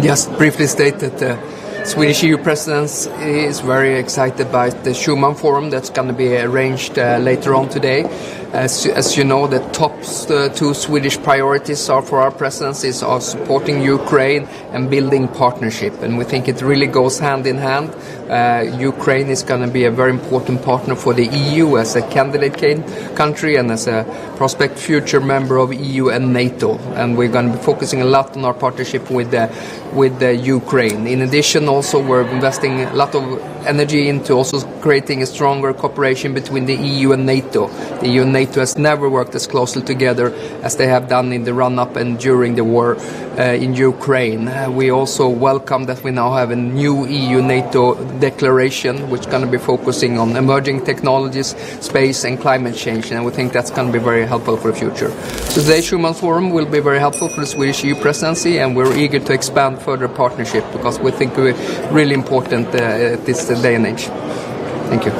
Just briefly state that the Swedish EU presidency is very excited by the Schuman Forum that's going to be arranged later on today. As you know, the top two Swedish priorities are for our presidencies are supporting Ukraine and building partnership, and we think it really goes hand in hand. Ukraine is going to be a very important partner for the EU as a candidate country and as a prospect future member of EU and NATO, and we're going to be focusing a lot on our partnership with Ukraine. In addition, also we're investing a lot of energy into also creating a stronger cooperation between the EU and NATO. The EU and NATO has never worked as closely together as they have done in the run-up and during the war in Ukraine. We also welcome that we now have a new EU-NATO declaration which is going to be focusing on emerging technologies, space and climate change, and we think that's going to be very helpful for the future. So today's Schuman Forum will be very helpful for the Swedish EU presidency, and we're eager to expand further partnership because we think we're really important at this day and age. Thank you.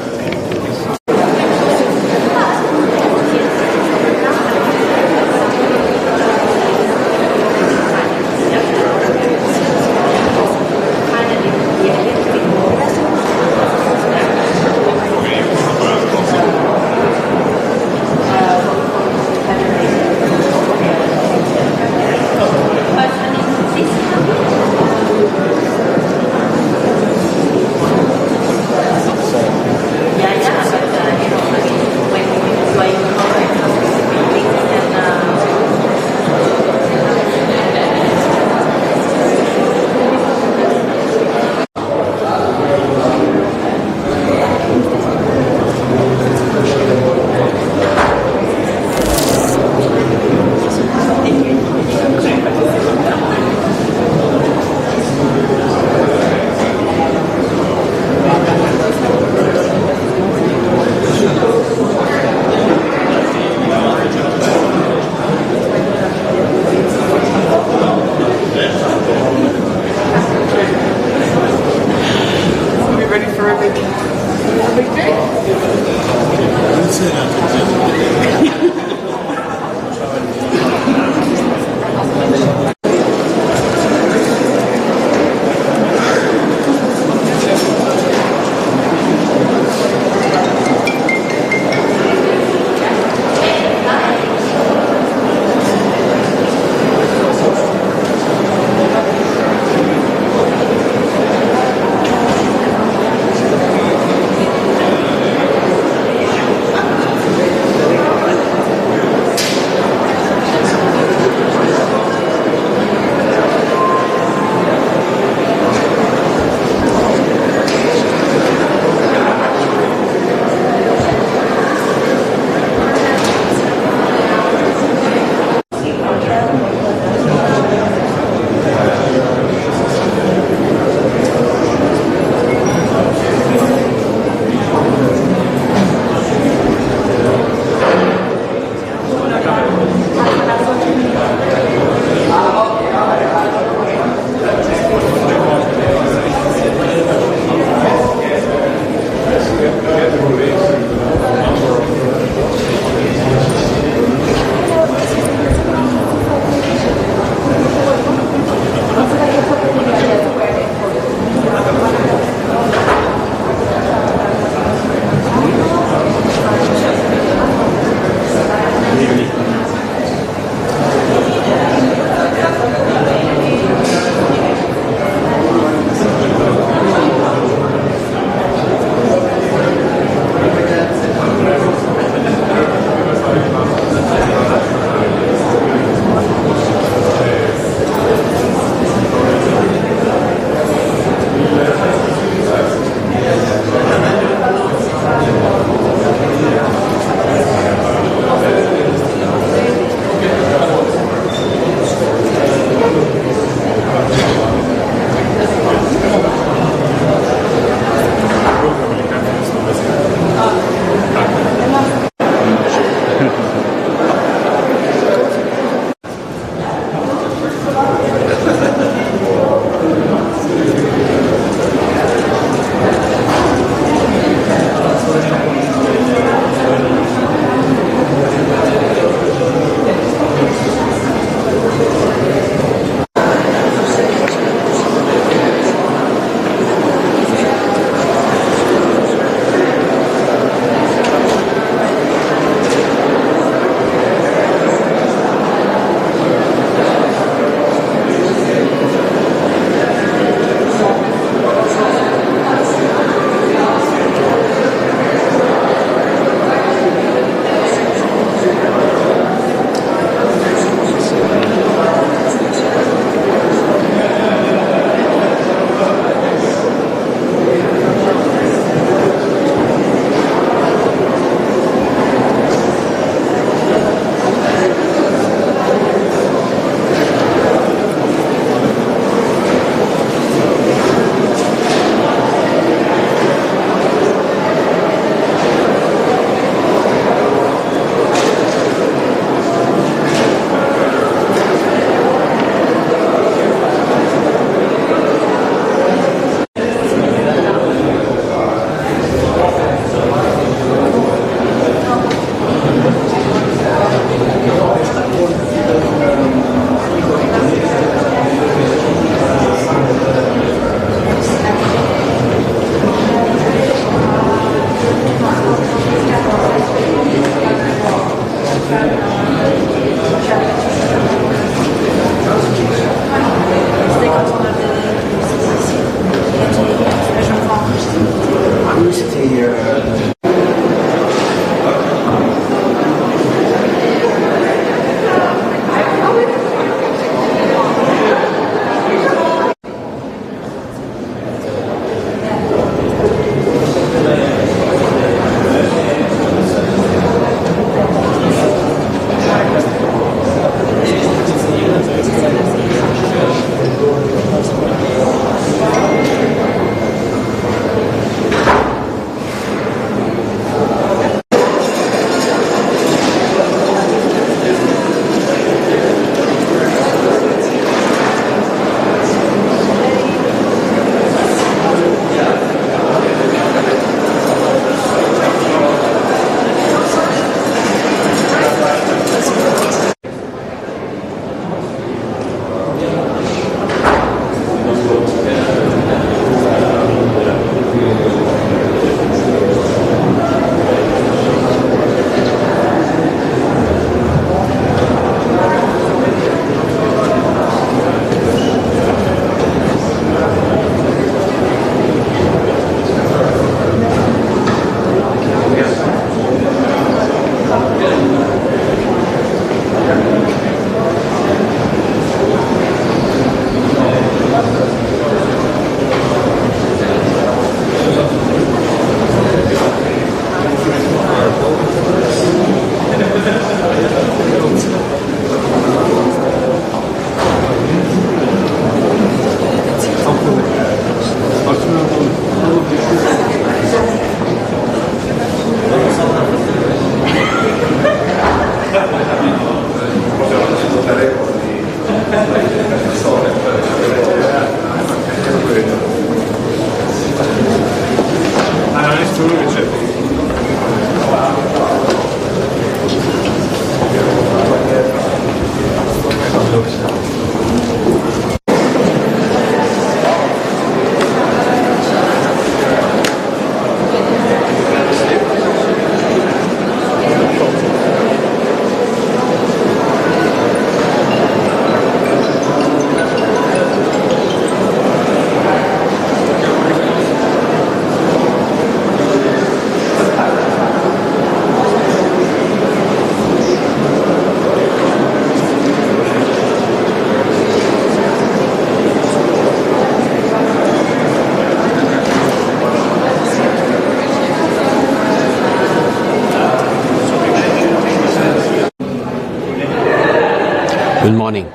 Good morning.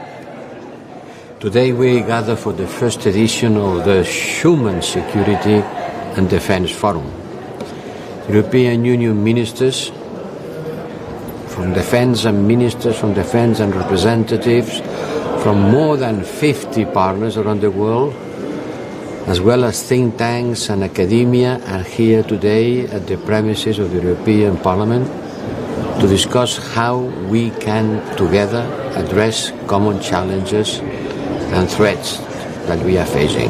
Today we gather for the first edition of the Schuman Security and Defence Forum. European Union ministers from defence and ministers from defence and representatives from more than 50 partners around the world, as well as think tanks and academia, are here today at the premises of the European Parliament to discuss how we can together address common challenges and threats that we are facing.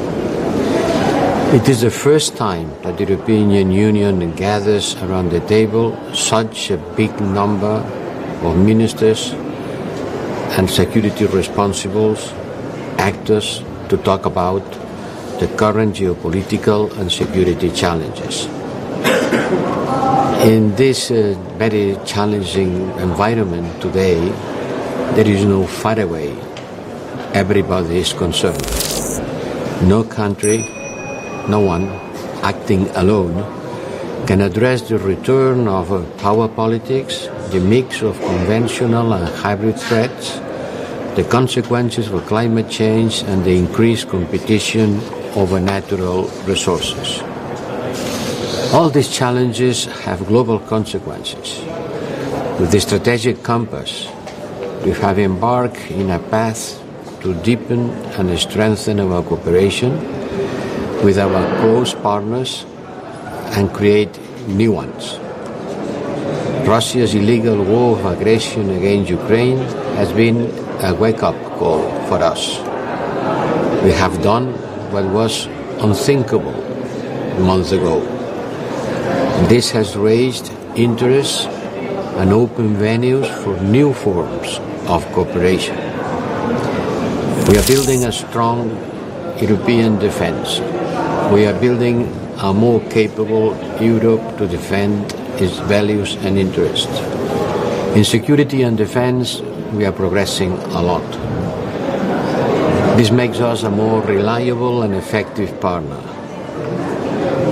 It is the first time that the European Union gathers around the table such a big number of ministers and security responsibles, actors, to talk about the current geopolitical and security challenges. In this very challenging environment today, there is no far away. Everybody is concerned. No country, no one acting alone can address the return of power politics, the mix of conventional and hybrid threats, the consequences of climate change, and the increased competition over natural resources. All these challenges have global consequences. With the strategic compass, we have embarked in a path to deepen and strengthen our cooperation with our close partners and create new ones. Russia's illegal war of aggression against Ukraine has been a wake-up call for us. We have done what was unthinkable months ago. This has raised interest and opened venues for new forms of cooperation. We are building a strong European defence. We are building a more capable Europe to defend its values and interests. In security and defense, we are progressing a lot. This makes us a more reliable and effective partner.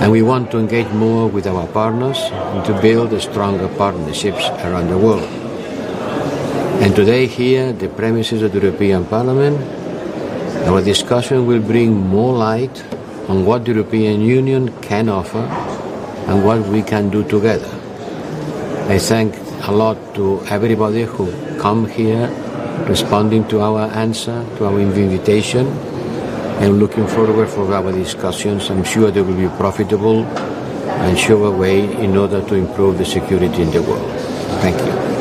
And we want to engage more with our partners and to build stronger partnerships around the world. And today here, the premises of the European Parliament, our discussion will bring more light on what the European Union can offer and what we can do together. I thank a lot to everybody who come here responding to our answer, to our invitation, and looking forward for our discussions. I'm sure they will be profitable and show a way in order to improve the security in the world. Thank you.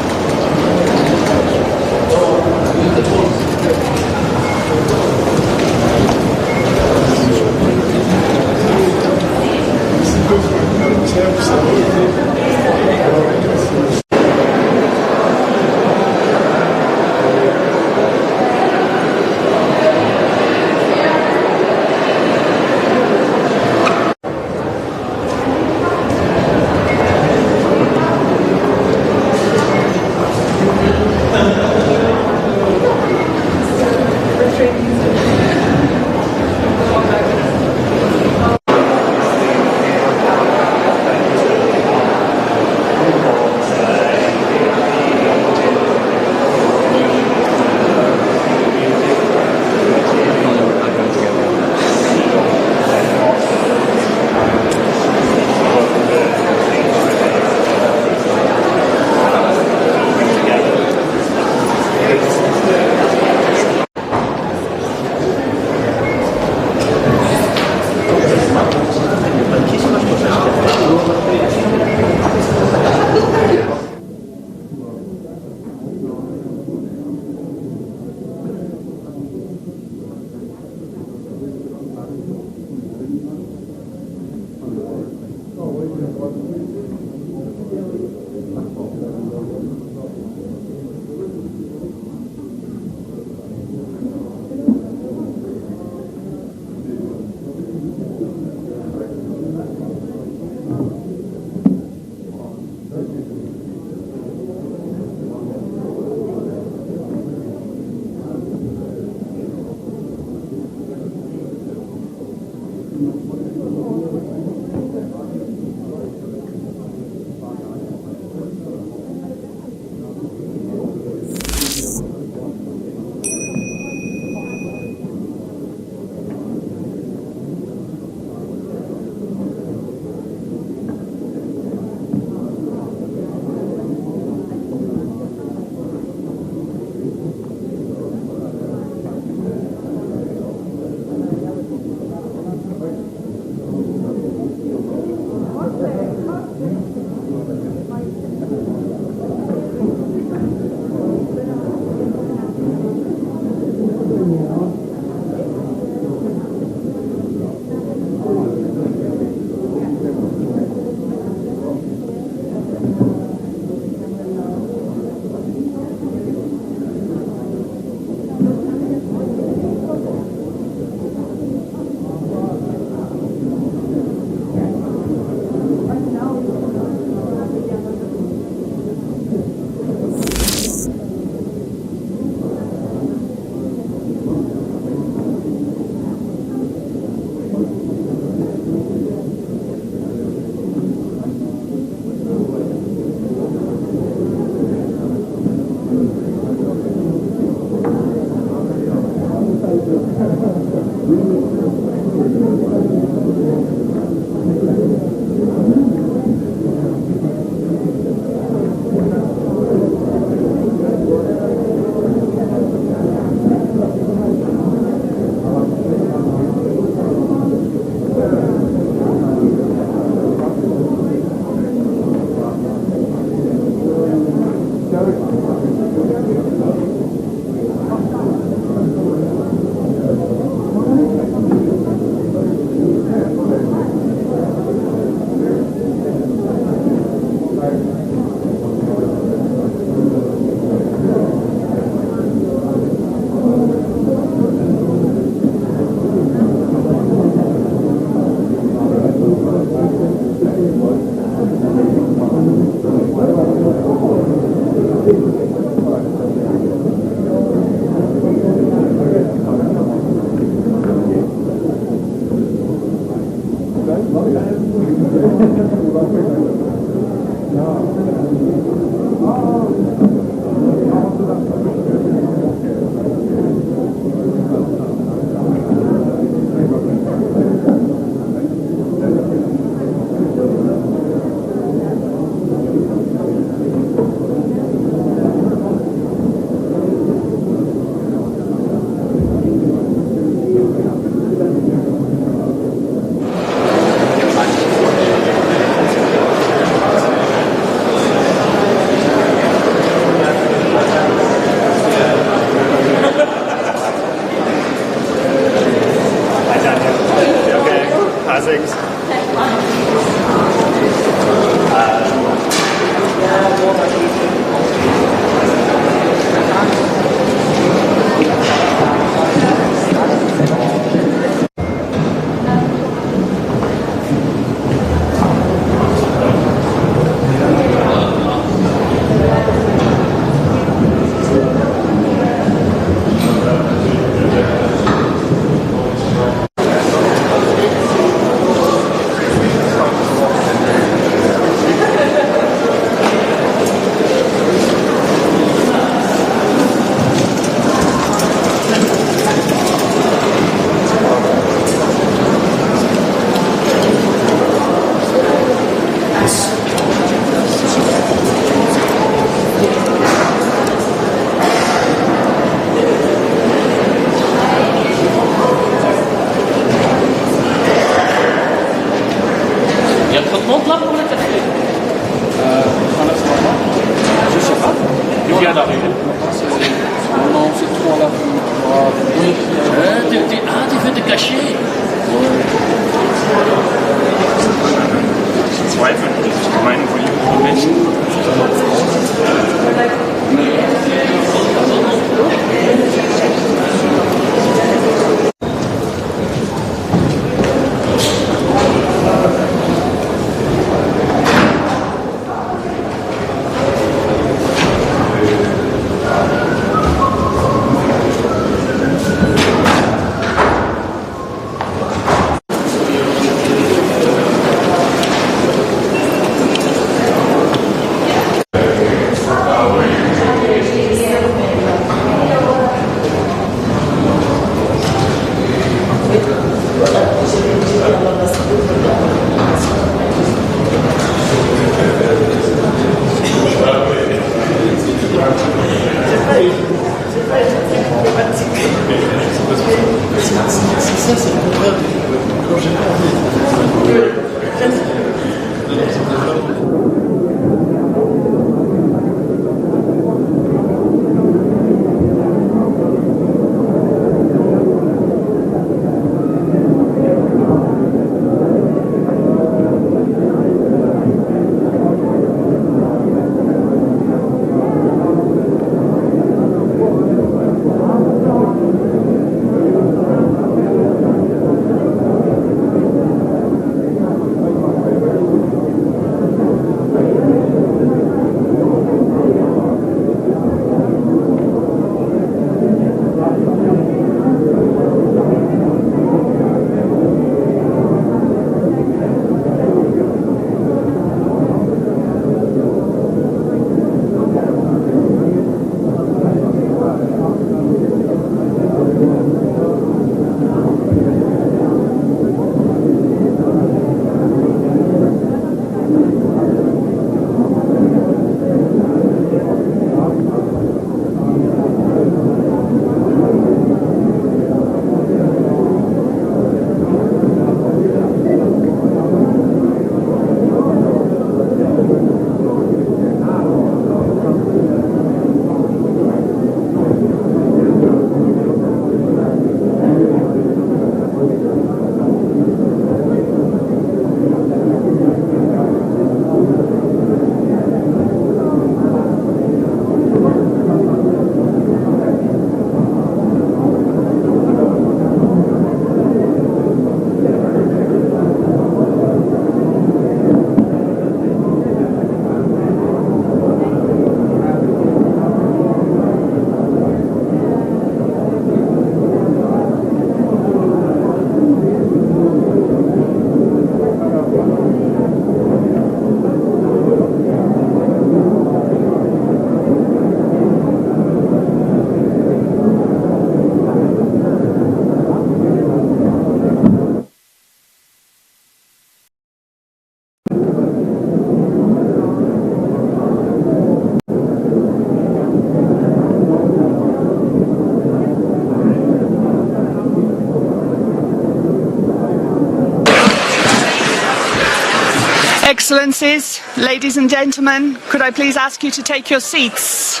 Excellencies, ladies and gentlemen, could I please ask you to take your seats?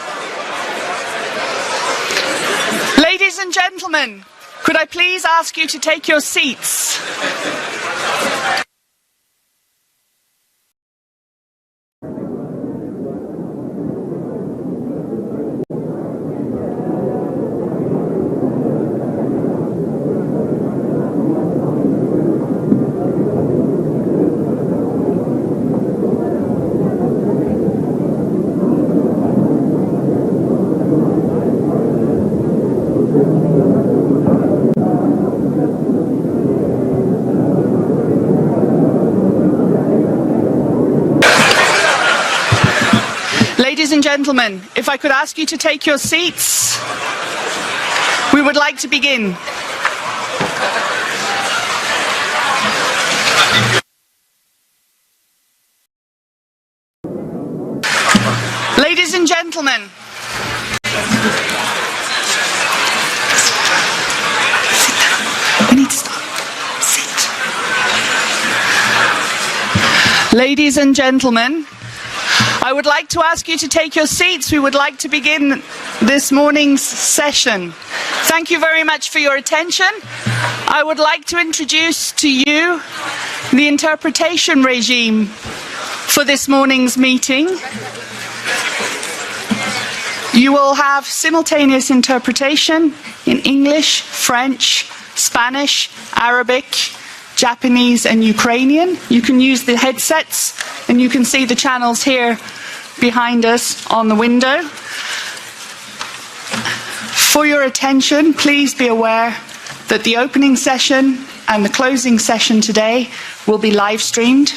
Ladies and gentlemen, could I please ask you to take your seats? Ladies and gentlemen, if I could ask you to take your seats, we would like to begin. Ladies and gentlemen, we need to stop. Sit. Ladies and gentlemen, I would like to ask you to take your seats. We would like to begin this morning's session. Thank you very much for your attention. I would like to introduce to you the interpretation regime for this morning's meeting. You will have simultaneous interpretation in English, French, Spanish, Arabic, Japanese and Ukrainian. You can use the headsets and you can see the channels here behind us on the window. For your attention, please be aware that the opening session and the closing session today will be live streamed.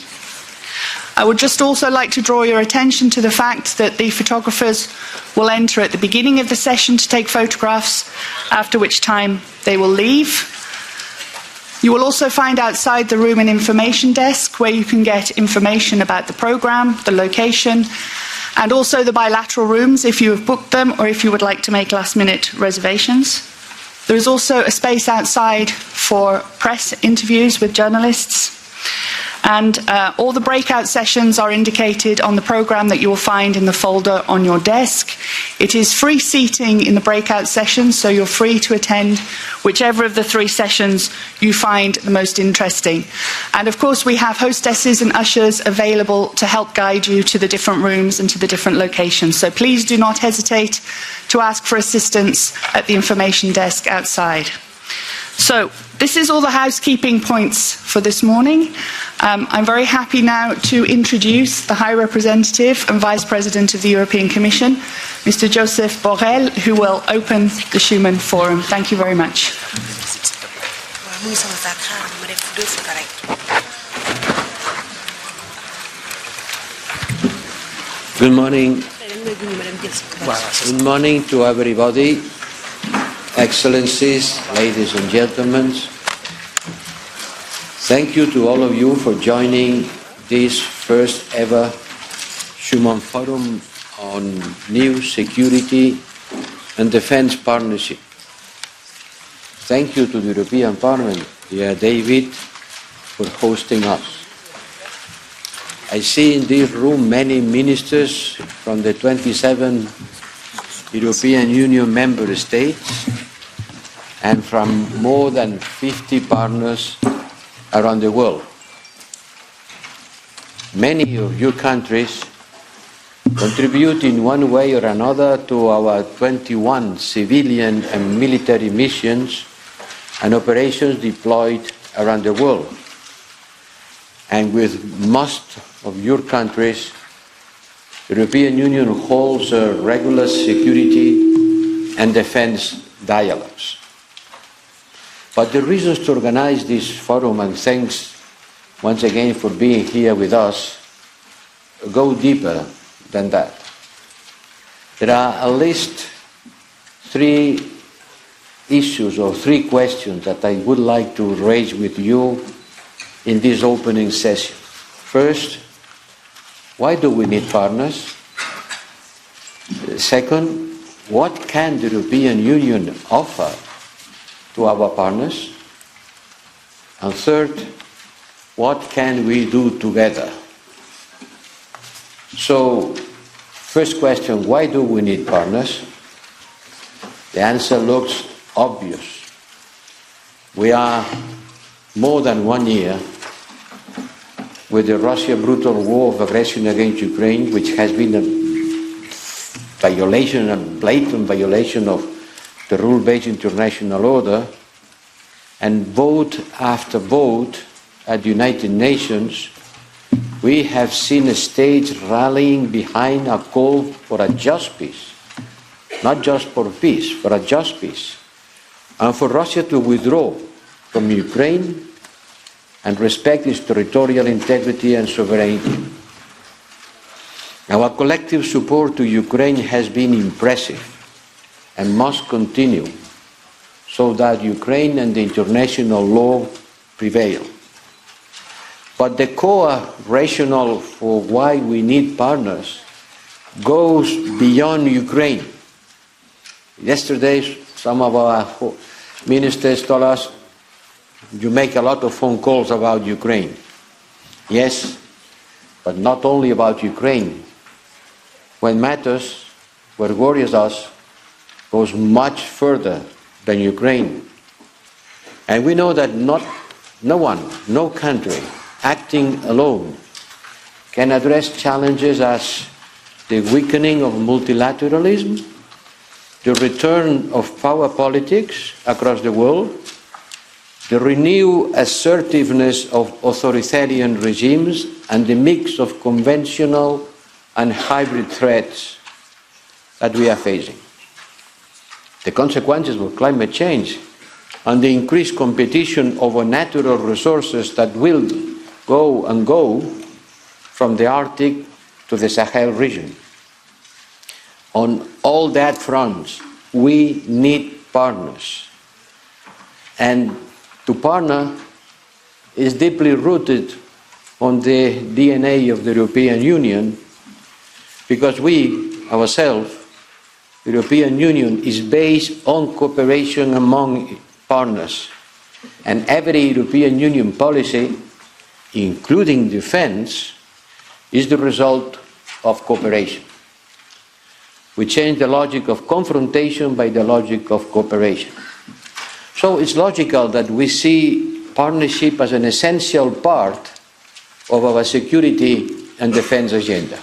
I would just also like to draw your attention to the fact that the photographers will enter at the beginning of the session to take photographs, after which time they will leave. You will also find outside the room an information desk where you can get information about the programme, the location, and also the bilateral rooms if you have booked them or if you would like to make last-minute reservations. There is also a space outside for press interviews with journalists. And all the breakout sessions are indicated on the programme that you will find in the folder on your desk. It is free seating in the breakout sessions, so you're free to attend whichever of the 3 sessions you find the most interesting. And of course, we have hostesses and ushers available to help guide you to the different rooms and to the different locations. So please do not hesitate to ask for assistance at the information desk outside. So, this is all the housekeeping points for this morning. I'm very happy now to introduce the High Representative and Vice President of the European Commission, Mr. Josep Borrell, who will open the Schuman Forum. Thank you very much. Good morning. Good morning to everybody. Excellencies, ladies and gentlemen, thank you to all of you for joining this first ever Schuman Forum on New Security and Defence Partnership. Thank you to the European Parliament, dear David, for hosting us. I see in this room many ministers from the 27 European Union member states and from more than 50 partners around the world. Many of your countries contribute in one way or another to our 21 civilian and military missions and operations deployed around the world. And with most of your countries, the European Union holds regular security and defence dialogues. But the reasons to organize this forum, and thanks once again for being here with us, go deeper than that. There are at least 3 issues or 3 questions that I would like to raise with you in this opening session. First, why do we need partners? Second, what can the European Union offer to our partners? And third, what can we do together? So, first question, why do we need partners? The answer looks obvious. We are more than 1 year with the Russian brutal war of aggression against Ukraine, which has been a violation, a blatant violation of the rule-based international order, and vote after vote at the United Nations, we have seen states rallying behind a call for a just peace, not just for peace, for a just peace, and for Russia to withdraw from Ukraine and respect its territorial integrity and sovereignty. Our collective support to Ukraine has been impressive and must continue so that Ukraine and the international law prevail. But the core rationale for why we need partners goes beyond Ukraine. Yesterday, some of our ministers told us, you make a lot of phone calls about Ukraine. Yes, but not only about Ukraine. When matters, what worries us, goes much further than Ukraine. And we know that no one, no country, acting alone can address challenges as the weakening of multilateralism, the return of power politics across the world, the renewed assertiveness of authoritarian regimes, and the mix of conventional and hybrid threats that we are facing. The consequences of climate change and the increased competition over natural resources that will go from the Arctic to the Sahel region. On all that fronts, we need partners. And to partner is deeply rooted on the DNA of the European Union, because we, ourselves, the European Union, is based on cooperation among partners. And every European Union policy, including defence, is the result of cooperation. We change the logic of confrontation by the logic of cooperation. So it's logical that we see partnership as an essential part of our security and defence agenda.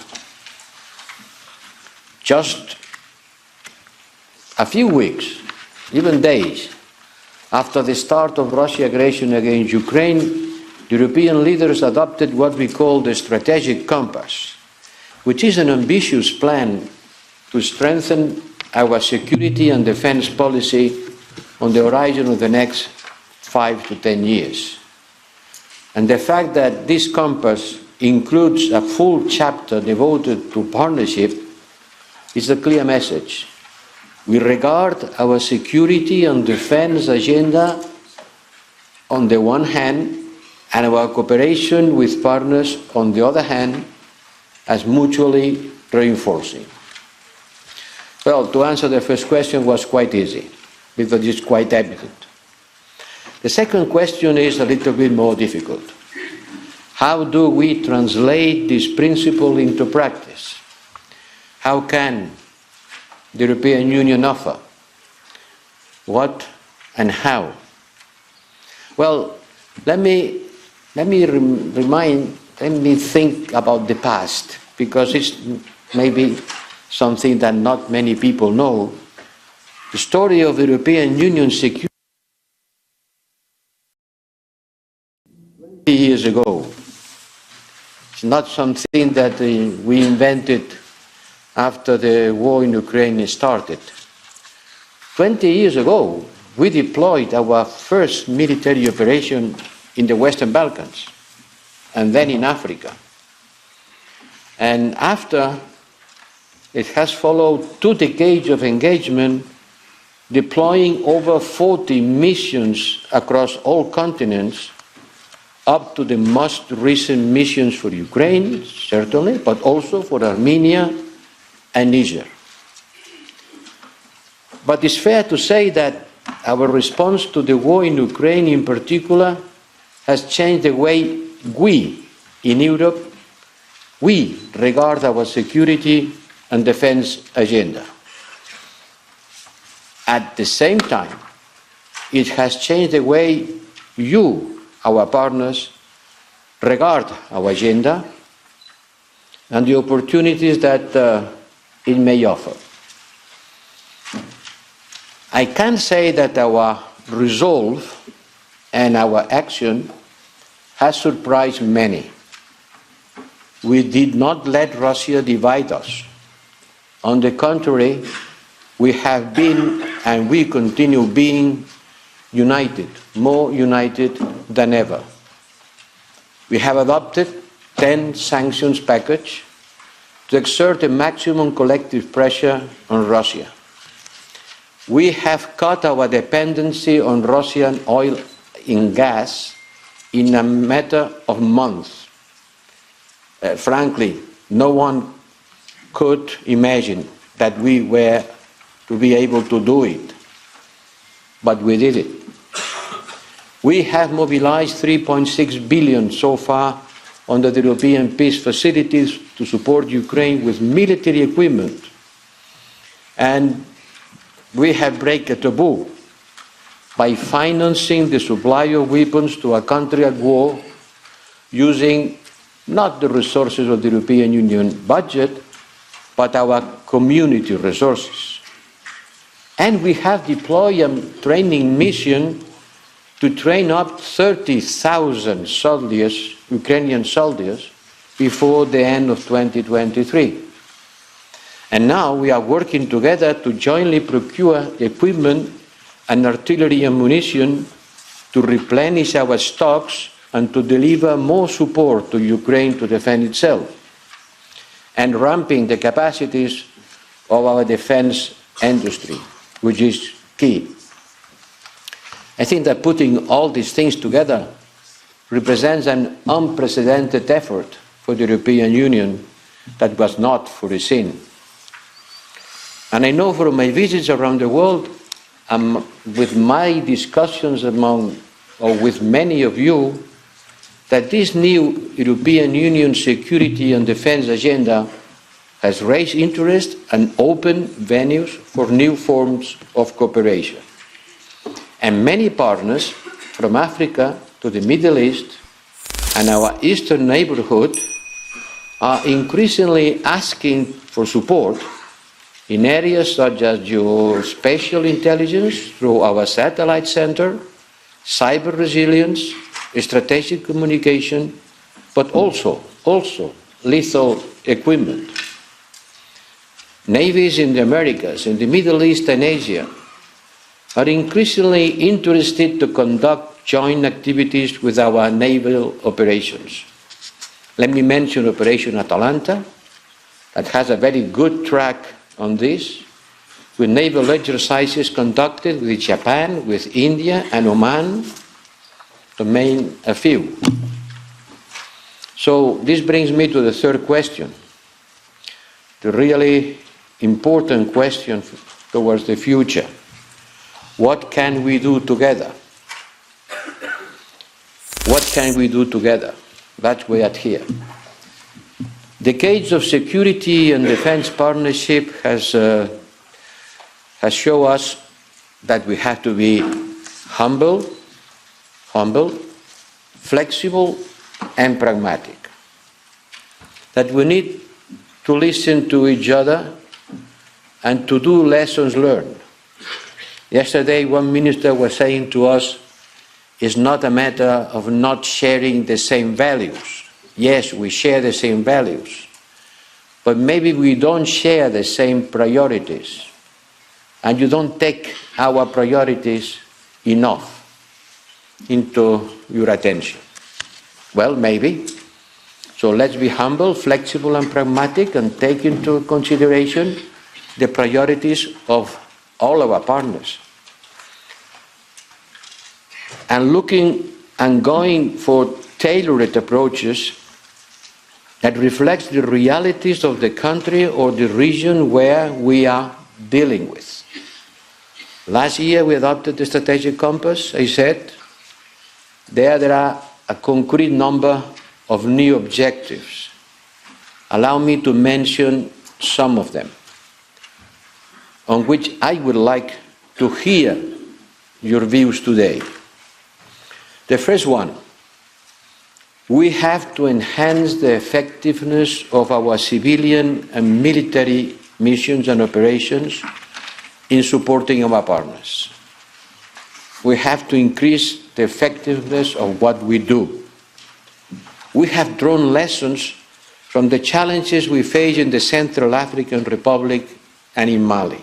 Just a few weeks, even days, after the start of Russia's aggression against Ukraine, the European leaders adopted what we call the Strategic Compass, which is an ambitious plan to strengthen our security and defence policy on the horizon of the next 5 to 10 years. And the fact that this compass includes a full chapter devoted to partnership is a clear message. We regard our security and defence agenda on the one hand, and our cooperation with partners on the other hand, as mutually reinforcing. Well, to answer the first question was quite easy, because it's quite evident. The second question is a little bit more difficult. How do we translate this principle into practice? How can the European Union offer? What and how? Well, let me think about the past, because it's maybe something that not many people know. The story of the European Union security 20 years ago. It's not something that we invented after the war in Ukraine started. 20 years ago, we deployed our first military operation in the Western Balkans, and then in Africa. And after, it has followed 2 decades of engagement, deploying over 40 missions across all continents, up to the most recent missions for Ukraine, certainly, but also for Armenia and Niger. But it's fair to say that our response to the war in Ukraine in particular has changed the way we, in Europe, we regard our security and defence agenda. At the same time, it has changed the way you, our partners, regard our agenda and the opportunities that it may offer. I can say that our resolve and our action has surprised many. We did not let Russia divide us. On the contrary, we have been and we continue being united, more united than ever. We have adopted 10 sanctions package to exert a maximum collective pressure on Russia. We have cut our dependency on Russian oil and gas in a matter of months. Frankly, no one could imagine that we were to be able to do it, but we did it. We have mobilized 3.6 billion so far under the European peace facilities to support Ukraine with military equipment. And we have broken a taboo by financing the supply of weapons to a country at war using not the resources of the European Union budget, but our community resources. And we have deployed a training mission to train up 30,000 soldiers, Ukrainian soldiers, before the end of 2023. And now we are working together to jointly procure equipment and artillery and munition to replenish our stocks and to deliver more support to Ukraine to defend itself, and ramping the capacities of our defense industry, which is key. I think that putting all these things together represents an unprecedented effort for the European Union that was not foreseen. And I know from my visits around the world, with my discussions with many of you, that this new European Union security and defense agenda has raised interest and opened venues for new forms of cooperation. And many partners, from Africa to the Middle East and our eastern neighborhood, are increasingly asking for support in areas such as geospatial intelligence through our satellite center, cyber resilience, strategic communication, but also lethal equipment. Navies in the Americas, in the Middle East and Asia are increasingly interested to conduct joint activities with our naval operations. Let me mention Operation Atalanta, that has a very good track on this, with naval exercises conducted with Japan, with India and Oman, to name a few. So this brings me to the third question, the really important question towards the future. What can we do together? What can we do together? That's why we're here. Decades of security and defense partnership has shown us that we have to be humble, flexible, and pragmatic. That we need to listen to each other and to do lessons learned. Yesterday, one minister was saying to us, it's not a matter of not sharing the same values. Yes, we share the same values, but maybe we don't share the same priorities, and you don't take our priorities enough into your attention. Well, maybe. So let's be humble, flexible, and pragmatic, and take into consideration the priorities of all our partners. And looking and going for tailored approaches that reflects the realities of the country or the region where we are dealing with. Last year we adopted the strategic compass. I said there are a concrete number of new objectives. Allow me to mention some of them, on which I would like to hear your views today. The first one, we have to enhance the effectiveness of our civilian and military missions and operations in supporting our partners. We have to increase the effectiveness of what we do. We have drawn lessons from the challenges we face in the Central African Republic and in Mali.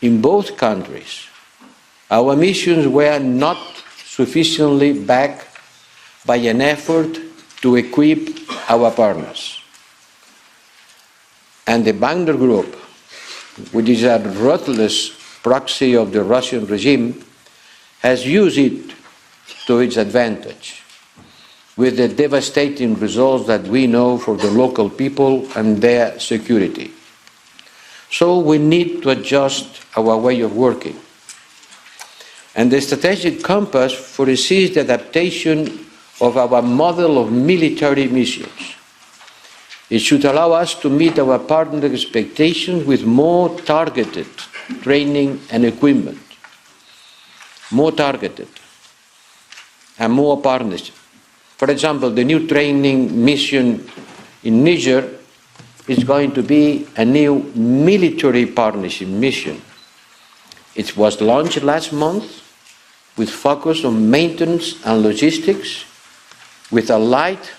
In both countries, our missions were not sufficiently backed by an effort to equip our partners. And the Wagner Group, which is a ruthless proxy of the Russian regime, has used it to its advantage, with the devastating results that we know for the local people and their security. So we need to adjust our way of working. And the strategic compass foresees the adaptation of our model of military missions. It should allow us to meet our partner expectations with more targeted training and equipment, more targeted and more partnership. For example, the new training mission in Niger is going to be a new military partnership mission. It was launched last month with focus on maintenance and logistics, with a light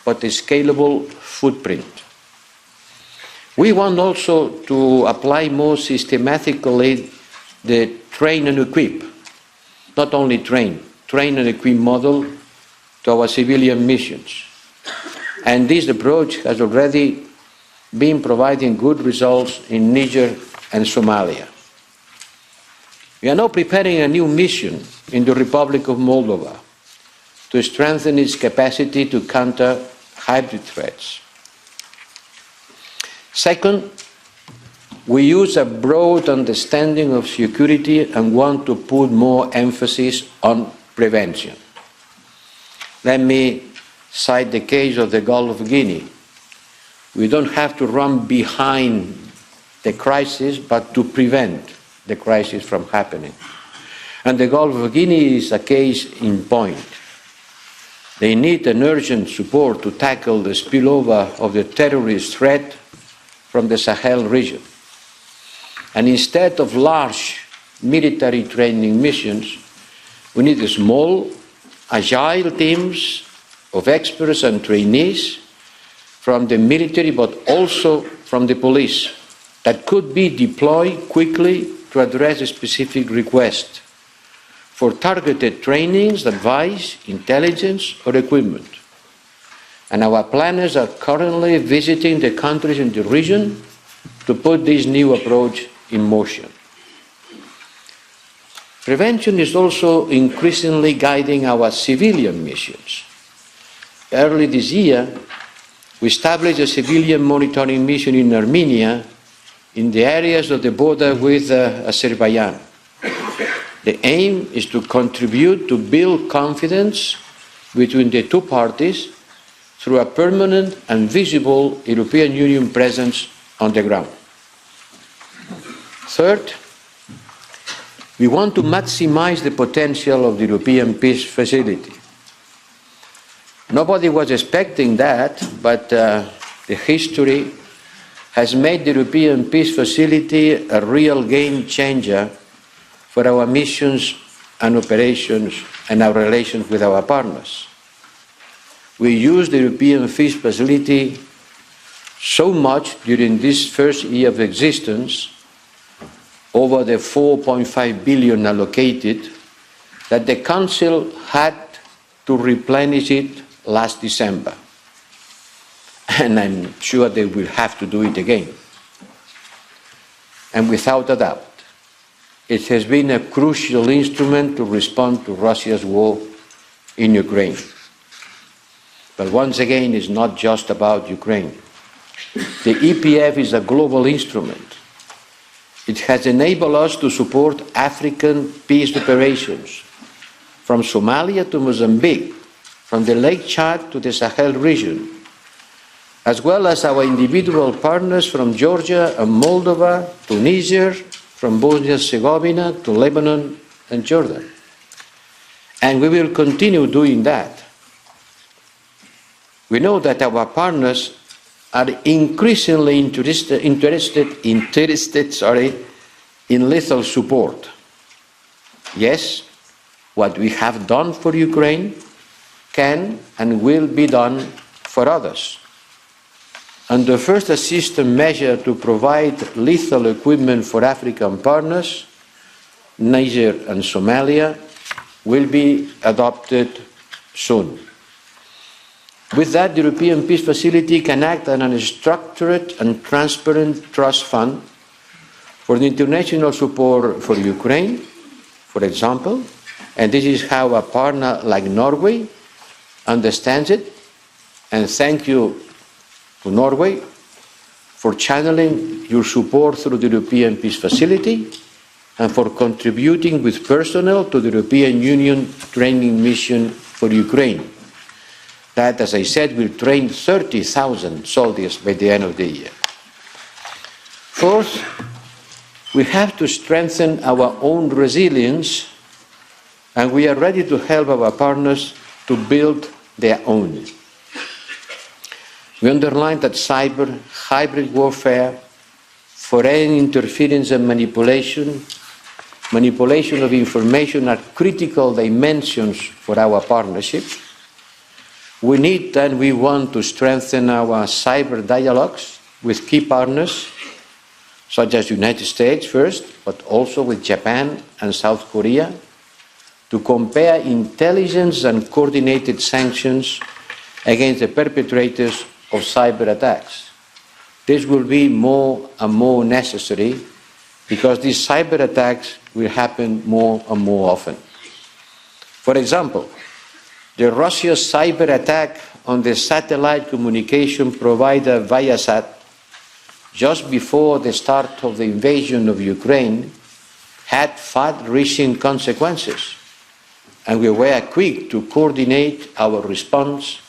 but a scalable footprint. We want also to apply more systematically the train and equip, not only train and equip model to our civilian missions. And this approach has already been providing good results in Niger and Somalia. We are now preparing a new mission in the Republic of Moldova to strengthen its capacity to counter hybrid threats. Second, we use a broad understanding of security and want to put more emphasis on prevention. Let me cite the case of the Gulf of Guinea. We don't have to run behind the crisis, but to prevent the crisis from happening. And the Gulf of Guinea is a case in point. They need an urgent support to tackle the spillover of the terrorist threat from the Sahel region. And instead of large military training missions, we need small, agile teams of experts and trainees from the military, but also from the police, that could be deployed quickly to address a specific request for targeted trainings, advice, intelligence, or equipment. And our planners are currently visiting the countries in the region to put this new approach in motion. Prevention is also increasingly guiding our civilian missions. Early this year, we established a civilian monitoring mission in Armenia in the areas of the border with Azerbaijan. The aim is to contribute to build confidence between the two parties through a permanent and visible European Union presence on the ground. Third, we want to maximize the potential of the European Peace Facility. Nobody was expecting that, but the history has made the European Peace Facility a real game changer for our missions and operations and our relations with our partners. We used the European Peace Facility so much during this first year of existence, over the 4.5 billion allocated, that the Council had to replenish it last December. And I'm sure they will have to do it again. And without a doubt, it has been a crucial instrument to respond to Russia's war in Ukraine. But once again, it's not just about Ukraine. The EPF is a global instrument. It has enabled us to support African peace operations from Somalia to Mozambique, from the Lake Chad to the Sahel region, as well as our individual partners from Georgia and Moldova to Niger, from Bosnia and Herzegovina to Lebanon and Jordan. And we will continue doing that. We know that our partners are increasingly interested in lethal support. Yes, what we have done for Ukraine can and will be done for others. And the first assistance measure to provide lethal equipment for African partners, Niger and Somalia, will be adopted soon. With that, the European Peace Facility can act as a structured and transparent trust fund for the international support for Ukraine, for example, and this is how a partner like Norway understands it, and thank you to Norway for channeling your support through the European Peace Facility and for contributing with personnel to the European Union training mission for Ukraine. That, as I said, will train 30,000 soldiers by the end of the year. Fourth, we have to strengthen our own resilience, and we are ready to help our partners to build their own. We underline that cyber, hybrid warfare, foreign interference and manipulation of information are critical dimensions for our partnership. We need and we want to strengthen our cyber dialogues with key partners, such as the United States first, but also with Japan and South Korea, to compare intelligence and coordinated sanctions against the perpetrators of cyber attacks. This will be more and more necessary because these cyber attacks will happen more and more often. For example, the Russia cyber attack on the satellite communication provider Viasat just before the start of the invasion of Ukraine, had far-reaching consequences, and we were quick to coordinate our response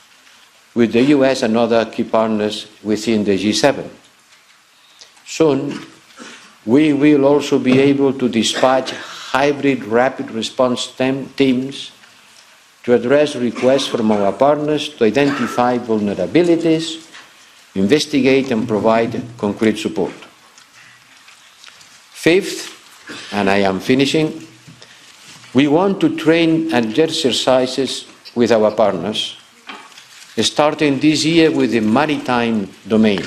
with the US and other key partners within the G7. Soon, we will also be able to dispatch hybrid rapid response teams to address requests from our partners to identify vulnerabilities, investigate and provide concrete support. Fifth, and I am finishing, we want to train and exercises with our partners, starting this year with the maritime domain.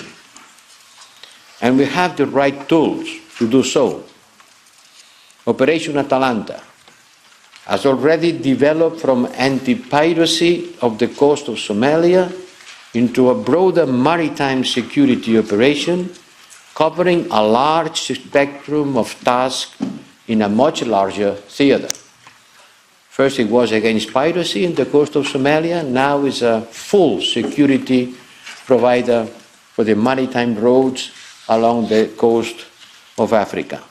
And we have the right tools to do so. Operation Atalanta has already developed from anti-piracy of the coast of Somalia into a broader maritime security operation covering a large spectrum of tasks in a much larger theater. First it was against piracy in the coast of Somalia, now it's a full security provider for the maritime roads along the coast of Africa.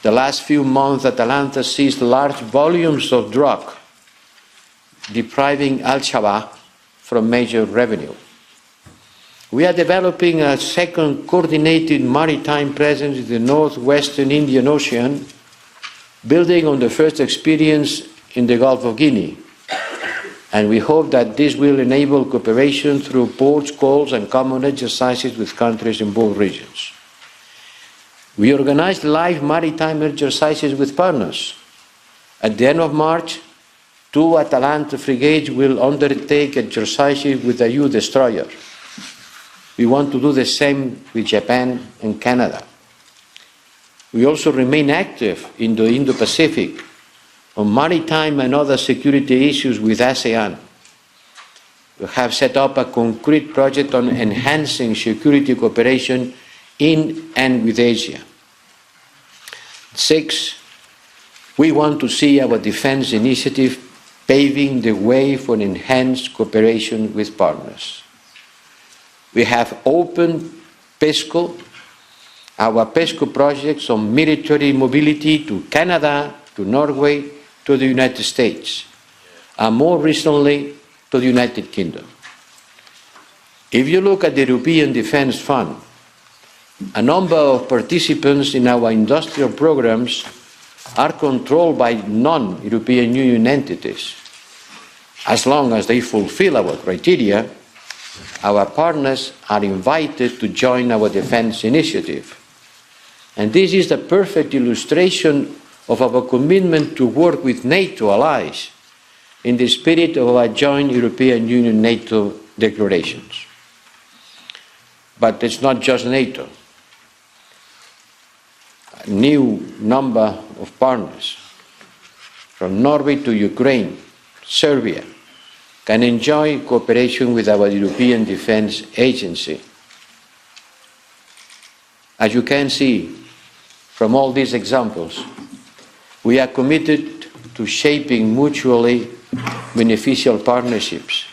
The last few months, Atalanta seized large volumes of drug, depriving Al-Shabaab from major revenue. We are developing a second coordinated maritime presence in the northwestern Indian Ocean, building on the first experience in the Gulf of Guinea. And we hope that this will enable cooperation through ports calls and common exercises with countries in both regions. We organized live maritime exercises with partners. At the end of March, 2 Atalanta frigates will undertake exercises with a U destroyer. We want to do the same with Japan and Canada. We also remain active in the Indo-Pacific on maritime and other security issues with ASEAN. We have set up a concrete project on enhancing security cooperation in and with Asia. 6, we want to see our defense initiative paving the way for enhanced cooperation with partners. We have opened PESCO, our PESCO projects on military mobility to Canada, to Norway, to the United States, and more recently to the United Kingdom. If you look at the European Defence Fund, a number of participants in our industrial programs are controlled by non-European Union entities. As long as they fulfill our criteria, our partners are invited to join our defense initiative. And this is the perfect illustration of our commitment to work with NATO allies in the spirit of our joint European Union-NATO declarations. But it's not just NATO. A new number of partners, from Norway to Ukraine, Serbia, can enjoy cooperation with our European Defence Agency. As you can see from all these examples, we are committed to shaping mutually beneficial partnerships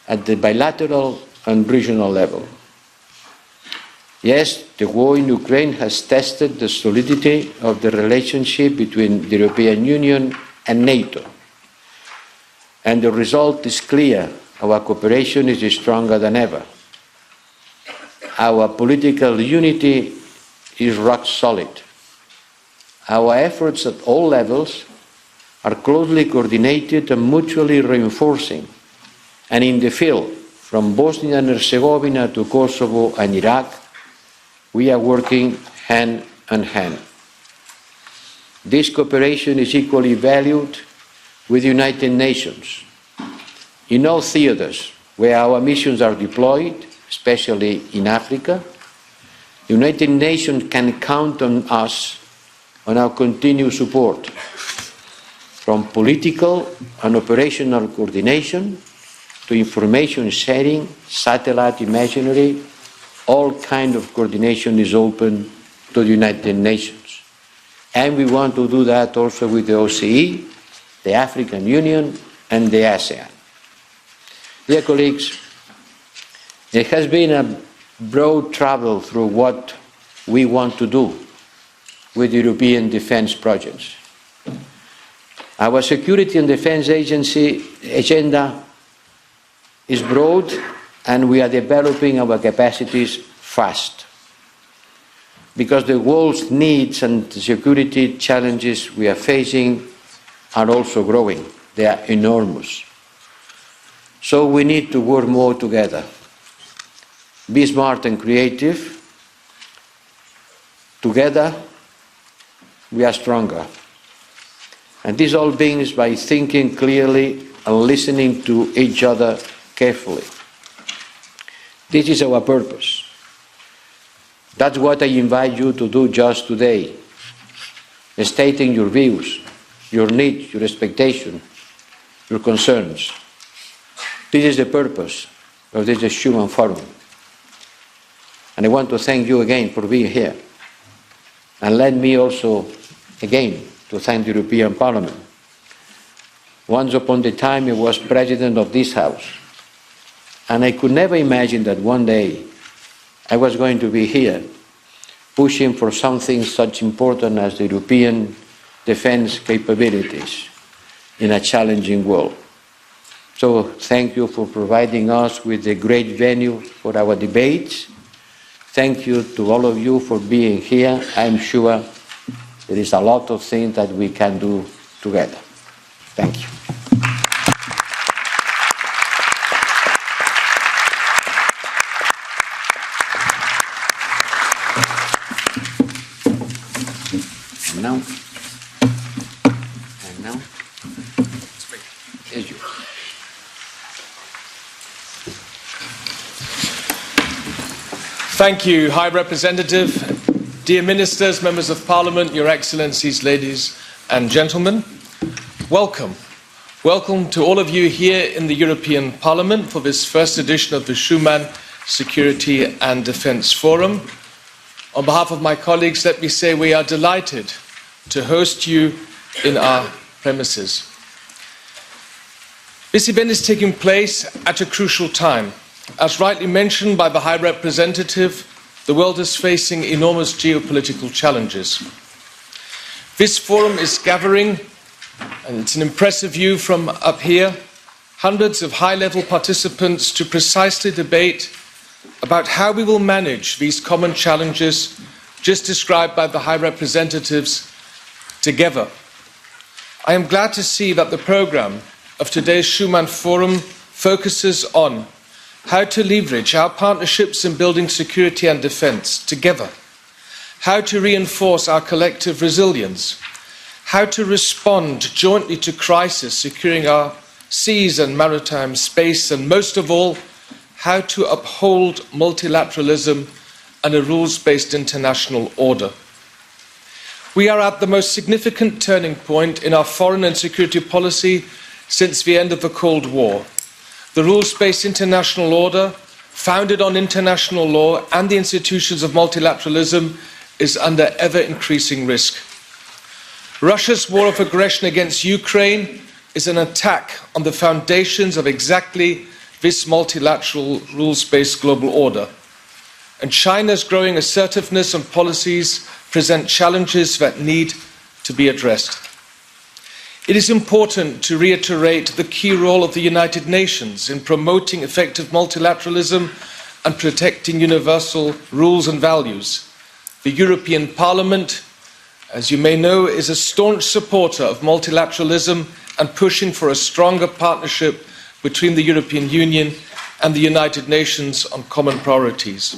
at the bilateral and regional level. Yes, the war in Ukraine has tested the solidity of the relationship between the European Union and NATO. And the result is clear. Our cooperation is stronger than ever. Our political unity is rock solid. Our efforts at all levels are closely coordinated and mutually reinforcing. And in the field, from Bosnia and Herzegovina to Kosovo and Iraq, we are working hand in hand. This cooperation is equally valued with the United Nations. In all theaters where our missions are deployed, especially in Africa, the United Nations can count on us, on our continued support, from political and operational coordination to information sharing, satellite imagery. All kinds of coordination is open to the United Nations. And we want to do that also with the OSCE, the African Union, and the ASEAN. Dear colleagues, it has been a broad travel through what we want to do with European defence projects. Our security and defence agency agenda is broad, and we are developing our capacities fast, because the world's needs and the security challenges we are facing are also growing. They are enormous. So we need to work more together. Be smart and creative. Together, we are stronger. And this all begins by thinking clearly and listening to each other carefully. This is our purpose. That's what I invite you to do just today, stating your views, your needs, your expectations, your concerns. This is the purpose of this Schuman Forum. And I want to thank you again for being here. And let me also, again, to thank the European Parliament. Once upon a time, I was president of this House. And I could never imagine that one day I was going to be here pushing for something such important as the European defence capabilities in a challenging world. So thank you for providing us with a great venue for our debates. Thank you to all of you for being here. I'm sure there is a lot of things that we can do together. Thank you. And now, here's you. Thank you, High Representative. Dear Ministers, Members of Parliament, Your Excellencies, ladies and gentlemen, welcome. Welcome to all of you here in the European Parliament for this first edition of the Schuman Security and Defence Forum. On behalf of my colleagues, let me say we are delighted to host you in our premises. This event is taking place at a crucial time. As rightly mentioned by the High Representative, the world is facing enormous geopolitical challenges. This forum is gathering, and it's an impressive view from up here, hundreds of high-level participants to precisely debate about how we will manage these common challenges just described by the High Representatives together. I am glad to see that the programme of today's Schuman Forum focuses on how to leverage our partnerships in building security and defence together, how to reinforce our collective resilience, how to respond jointly to crisis, securing our seas and maritime space, and most of all, how to uphold multilateralism and a rules-based international order. We are at the most significant turning point in our foreign and security policy since the end of the Cold War. The rules-based international order, founded on international law and the institutions of multilateralism, is under ever-increasing risk. Russia's war of aggression against Ukraine is an attack on the foundations of exactly this multilateral rules-based global order. And China's growing assertiveness and policies present challenges that need to be addressed. It is important to reiterate the key role of the United Nations in promoting effective multilateralism and protecting universal rules and values. The European Parliament, as you may know, is a staunch supporter of multilateralism and pushing for a stronger partnership between the European Union and the United Nations on common priorities.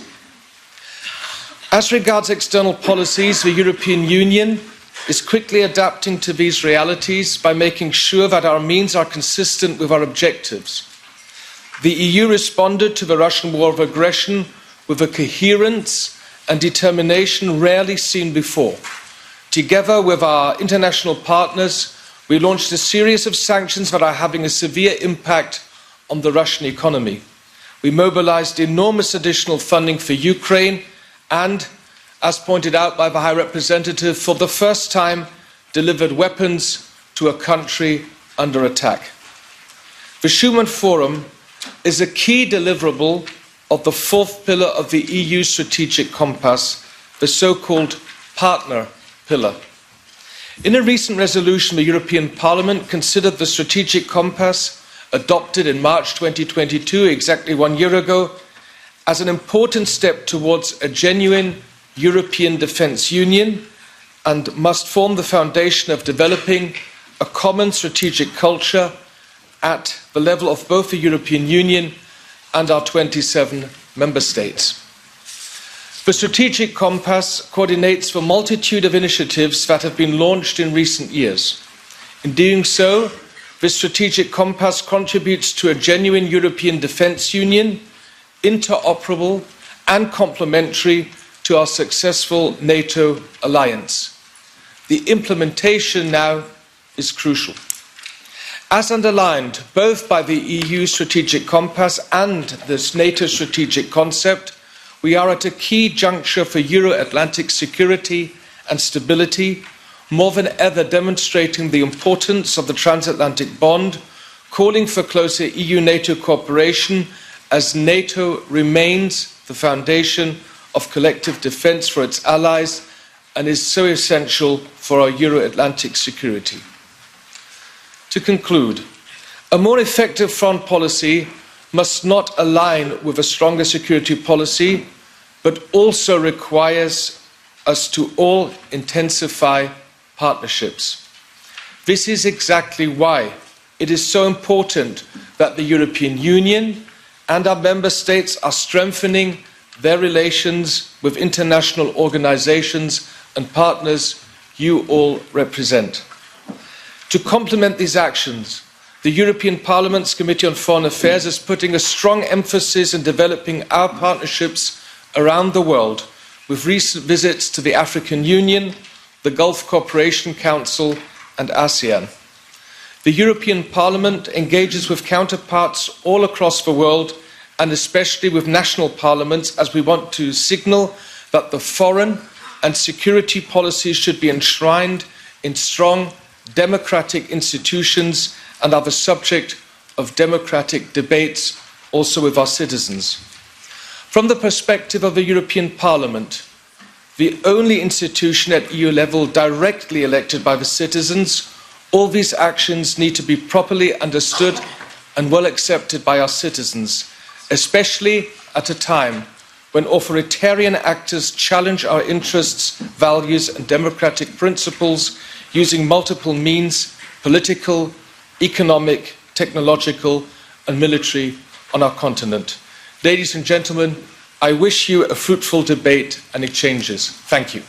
As regards external policies, the European Union is quickly adapting to these realities by making sure that our means are consistent with our objectives. The EU responded to the Russian war of aggression with a coherence and determination rarely seen before. Together with our international partners, we launched a series of sanctions that are having a severe impact on the Russian economy. We mobilized enormous additional funding for Ukraine and, as pointed out by the High Representative, for the first time delivered weapons to a country under attack. The Schuman Forum is a key deliverable of the fourth pillar of the EU strategic compass, the so-called partner pillar. In a recent resolution, the European Parliament considered the strategic compass adopted in March 2022, exactly 1 year ago, as an important step towards a genuine European defence union and must form the foundation of developing a common strategic culture at the level of both the European Union and our 27 member states. The strategic compass coordinates the multitude of initiatives that have been launched in recent years. In doing so, this strategic compass contributes to a genuine European defence union, interoperable and complementary to our successful NATO alliance. The implementation now is crucial. As underlined both by the EU strategic compass and this NATO strategic concept, we are at a key juncture for Euro-Atlantic security and stability, more than ever demonstrating the importance of the transatlantic bond, calling for closer EU-NATO cooperation as NATO remains the foundation of collective defence for its allies and is so essential for our Euro-Atlantic security. To conclude, a more effective foreign policy must not align with a stronger security policy, but also requires us to all intensify partnerships. This is exactly why it is so important that the European Union and our member states are strengthening their relations with international organisations and partners you all represent. To complement these actions, the European Parliament's Committee on Foreign Affairs is putting a strong emphasis in developing our partnerships around the world, with recent visits to the African Union, the Gulf Cooperation Council and ASEAN. The European Parliament engages with counterparts all across the world and especially with national parliaments, as we want to signal that the foreign and security policies should be enshrined in strong democratic institutions and are the subject of democratic debates also with our citizens. From the perspective of the European Parliament, the only institution at EU level directly elected by the citizens, all these actions need to be properly understood and well accepted by our citizens, especially at a time when authoritarian actors challenge our interests, values and democratic principles using multiple means, political, economic, technological and military, on our continent. Ladies and gentlemen, I wish you a fruitful debate and exchanges. Thank you.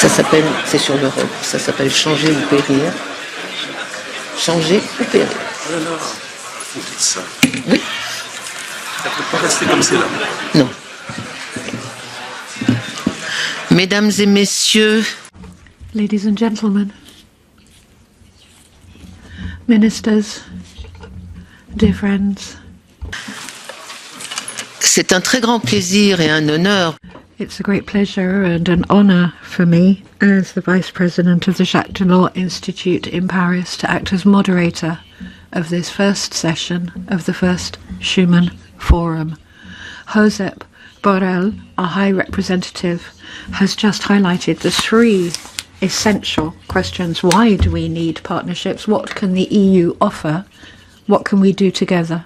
Ça s'appelle, c'est sur l'Europe, ça s'appelle changer ou périr. Changer ou périr. Alors, vous dites ça. Oui. Ça ne peut pas rester comme c'est là. Non. Mesdames et messieurs, ladies and gentlemen, ministers, dear friends, c'est un très grand plaisir et un honneur. it's a great pleasure and an honour for me as the Vice President of the Jacques Delors Institute in Paris to act as moderator of this first session of the first Schuman Forum. Josep Borrell, our High Representative, has just highlighted the three essential questions. Why do we need partnerships? What can the EU offer? What can we do together?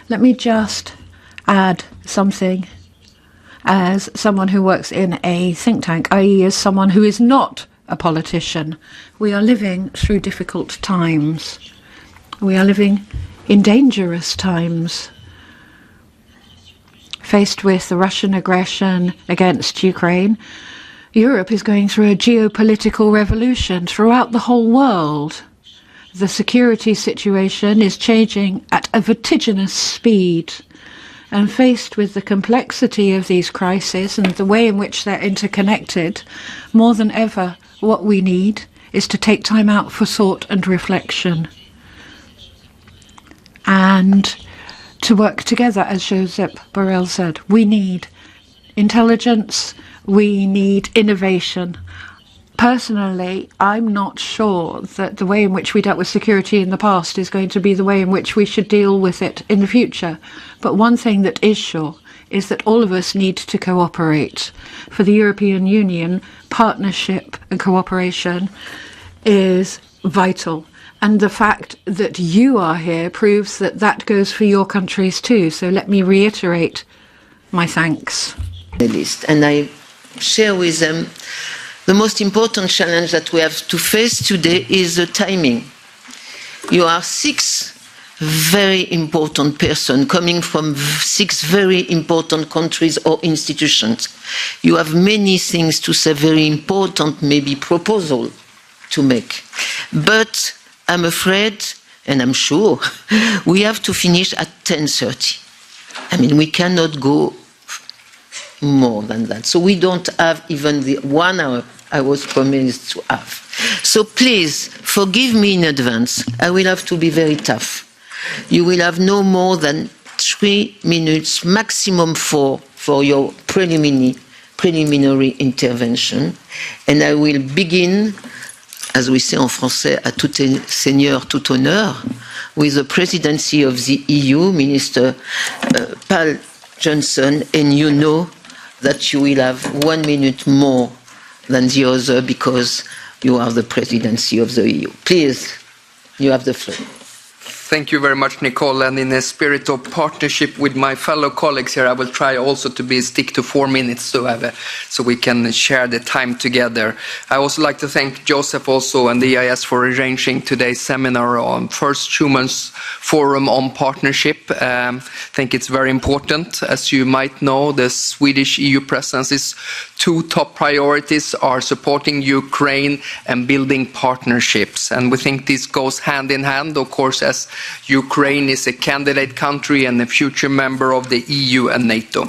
Let me just add something as someone who works in a think tank, i.e. as someone who is not a politician. We are living through difficult times. We are living in dangerous times. Faced with the Russian aggression against Ukraine, Europe is going through a geopolitical revolution throughout the whole world. The security situation is changing at a vertiginous speed. And faced with the complexity of these crises and the way in which they're interconnected, more than ever, what we need is to take time out for thought and reflection. And to work together, as Josep Borrell said. We need intelligence, we need innovation. Personally, I'm not sure that the way in which we dealt with security in the past is going to be the way in which we should deal with it in the future. But one thing that is sure is that all of us need to cooperate. For the European Union, partnership and cooperation is vital. And the fact that you are here proves that that goes for your countries too. So let me reiterate my thanks. And I share with them the most important challenge that we have to face today is the timing. You are 6 very important persons coming from 6 very important countries or institutions. You have many things to say, very important, maybe proposal to make. But I'm afraid, and I'm sure, we have to finish at 10:30. I mean, we cannot go more than that. So we don't have even the 1 hour I was promised to have. So please, forgive me in advance. I will have to be very tough. You will have no more than 3 minutes, maximum 4, for your preliminary intervention. And I will begin, as we say en français, à tout seigneur, tout honneur, with the presidency of the EU, Minister Paul Johnson, and you know that you will have 1 minute more than the other because you are the presidency of the EU. Please, you have the floor. Thank you very much, Nicole. And in a spirit of partnership with my fellow colleagues here, I will try also to stick to 4 minutes so we can share the time together. I also like to thank Joseph also and the EIS for arranging today's seminar on First Schuman Forum on partnership. I think it's very important. As you might know, the Swedish EU presidency's 2 top priorities are supporting Ukraine and building partnerships. And we think this goes hand in hand, of course, as Ukraine is a candidate country and a future member of the EU and NATO.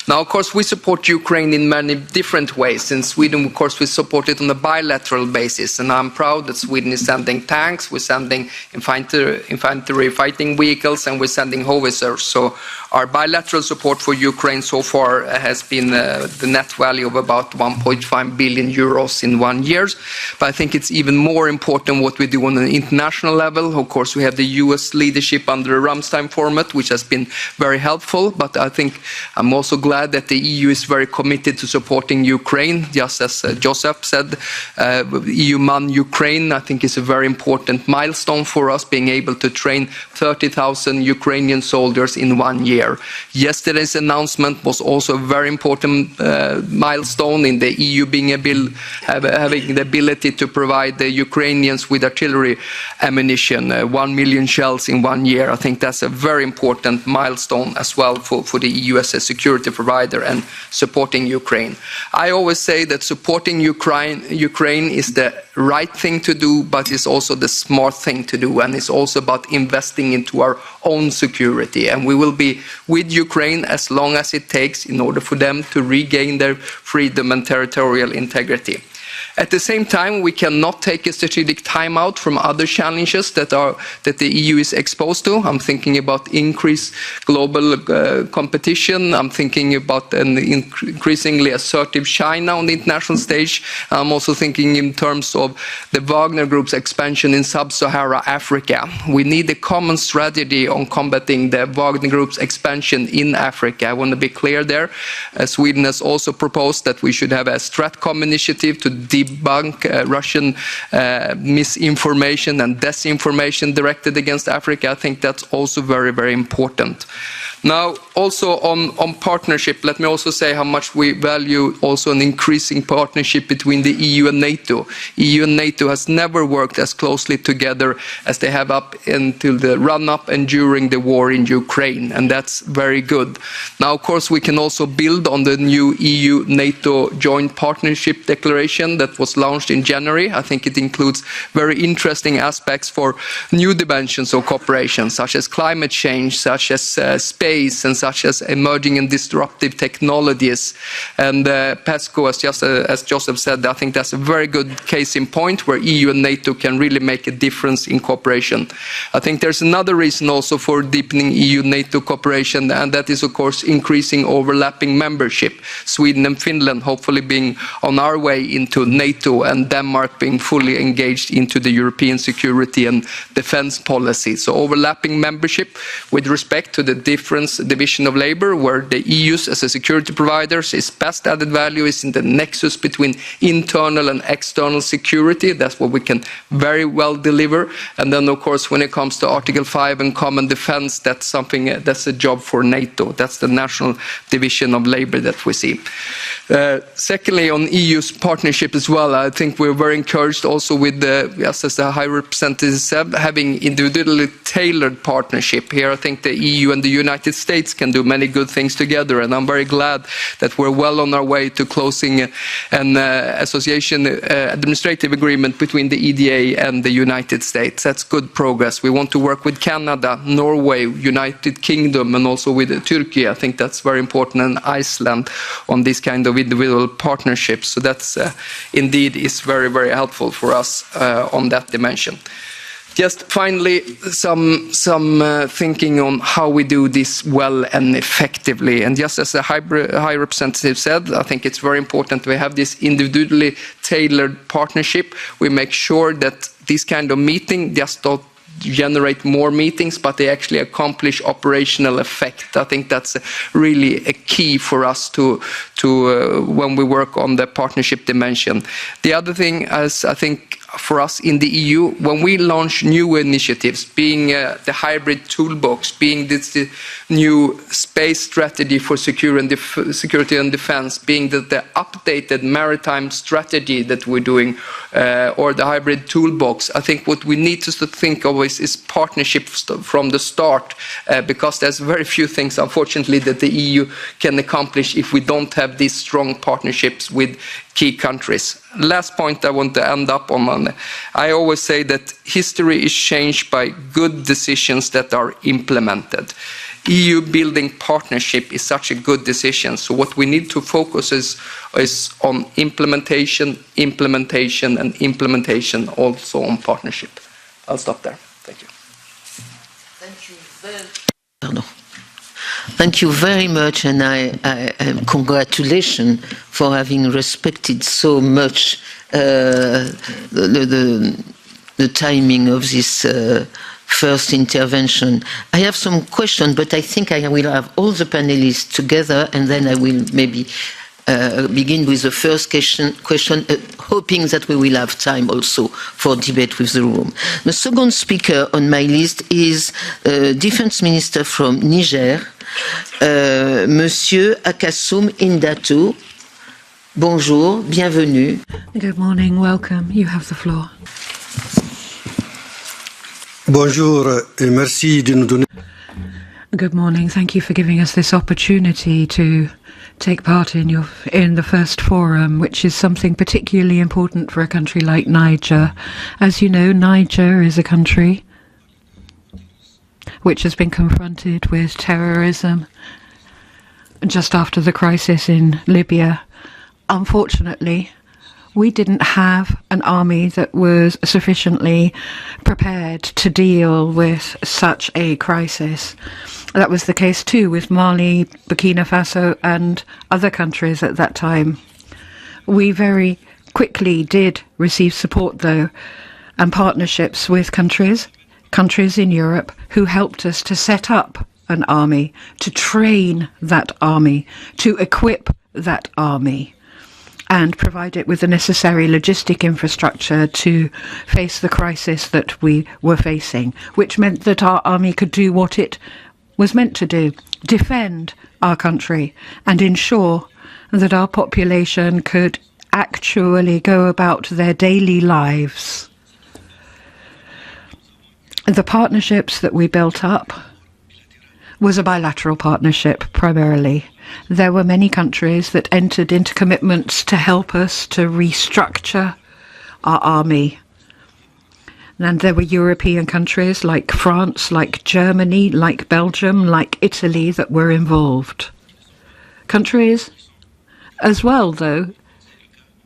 Now, of course, we support Ukraine in many different ways. In Sweden, of course, we support it on a bilateral basis. And I'm proud that Sweden is sending tanks, we're sending infantry fighting vehicles, and we're sending howitzers. So our bilateral support for Ukraine so far has been the net value of about 1.5 billion euros in 1 year. But I think it's even more important what we do on an international level. Of course, we have the US leadership under the Ramstein format, which has been very helpful. But I think I'm also glad that the EU is very committed to supporting Ukraine. Just as Joseph said, EU Man Ukraine, I think, is a very important milestone for us, being able to train 30,000 Ukrainian soldiers in 1 year. Yesterday's announcement was also a very important milestone in the EU having the ability to provide the Ukrainians with artillery ammunition, 1 million shells in 1 year. I think that's a very important milestone as well for the EU as a security provider and supporting Ukraine. I always say that supporting Ukraine is the right thing to do, but it's also the smart thing to do, and it's also about investing into our own security. And we will be with Ukraine as long as it takes in order for them to regain their freedom and territorial integrity. At the same time, we cannot take a strategic timeout from other challenges that the EU is exposed to. I'm thinking about increased global competition. I'm thinking about an increasingly assertive China on the international stage. I'm also thinking in terms of the Wagner Group's expansion in sub-Saharan Africa. We need a common strategy on combating the Wagner Group's expansion in Africa. I want to be clear there. Sweden has also proposed that we should have a Stratcom initiative to debunk Russian misinformation and disinformation directed against Africa. I think that's also very, very important. Now, also on partnership, let me also say how much we value also an increasing partnership between the EU and NATO. EU and NATO has never worked as closely together as they have up until the run-up and during the war in Ukraine, and that's very good. Now, of course, we can also build on the new EU-NATO joint partnership declaration that was launched in January. I think it includes very interesting aspects for new dimensions of cooperation, such as climate change, such as space, and such as emerging and disruptive technologies. And PESCO, as Joseph said, I think that's a very good case in point where EU and NATO can really make a difference in cooperation. I think there's another reason also for deepening EU-NATO cooperation, and that is, of course, increasing overlapping membership. Sweden and Finland hopefully being on our way into NATO, and Denmark being fully engaged into the European security and defense policy. So overlapping membership with respect to the different division of labor, where the EU's as a security providers, its best added value is in the nexus between internal and external security. That's what we can very well deliver. And then, of course, when it comes to Article 5 and common defense, that's something that's a job for NATO. That's the national division of labor that we see. Secondly, on EU's partnership as well, I think we're very encouraged also with as the High Representative said, having individually tailored partnership. Here, I think the EU and the United States can do many good things together, and I'm very glad that we're well on our way to closing an association administrative agreement between the EDA and the United States. That's good progress. We want to work with Canada, Norway, United Kingdom, and also with Turkey. I think that's very important, and Iceland on this kind of individual partnerships. So that's indeed is very, very helpful for us on that dimension. Just finally, some thinking on how we do this well and effectively. And just as the High Representative said, I think it's very important we have this individually tailored partnership. We make sure that this kind of meeting just don't generate more meetings, but they actually accomplish operational effect. I think that's really a key for us to when we work on the partnership dimension. The other thing is, I think, for us in the EU, when we launch new initiatives, being the hybrid toolbox, being this new space strategy for security and defense, being the updated maritime strategy that we're doing, or the hybrid toolbox, I think what we need to think of is partnership from the start, because there's very few things, unfortunately, that the EU can accomplish if we don't have these strong partnerships with key countries. Last point I want to end up on. I always say that history is changed by good decisions that are implemented. EU building partnership is such a good decision. So what we need to focus is on implementation, and implementation also on partnership. I'll stop there. Thank you. Thank you very much, and I congratulations for having respected so much the timing of this first intervention. I have some questions, but I think I will have all the panelists together, and then I will maybe begin with the first question, hoping that we will have time also for debate with the room. The second speaker on my list is Defense Minister from Niger, Monsieur Akassoum Indato. Bonjour, bienvenue. Good morning, welcome. You have the floor. Bonjour et merci de nous donner. Good morning. Thank you for giving us this opportunity to take part in the first forum, which is something particularly important for a country like Niger. As you know, Niger is a country which has been confronted with terrorism just after the crisis in Libya. Unfortunately, we didn't have an army that was sufficiently prepared to deal with such a crisis. That was the case too with Mali, Burkina Faso and other countries at that time. We very quickly did receive support though, and partnerships with countries in Europe who helped us to set up an army, to train that army, to equip that army, and provide it with the necessary logistic infrastructure to face the crisis that we were facing, which meant that our army could do what it was meant to do, defend our country and ensure that our population could actually go about their daily lives. The partnerships that we built up was a bilateral partnership primarily. There were many countries that entered into commitments to help us to restructure our army. And there were European countries like France, like Germany, like Belgium, like Italy that were involved. Countries as well, though,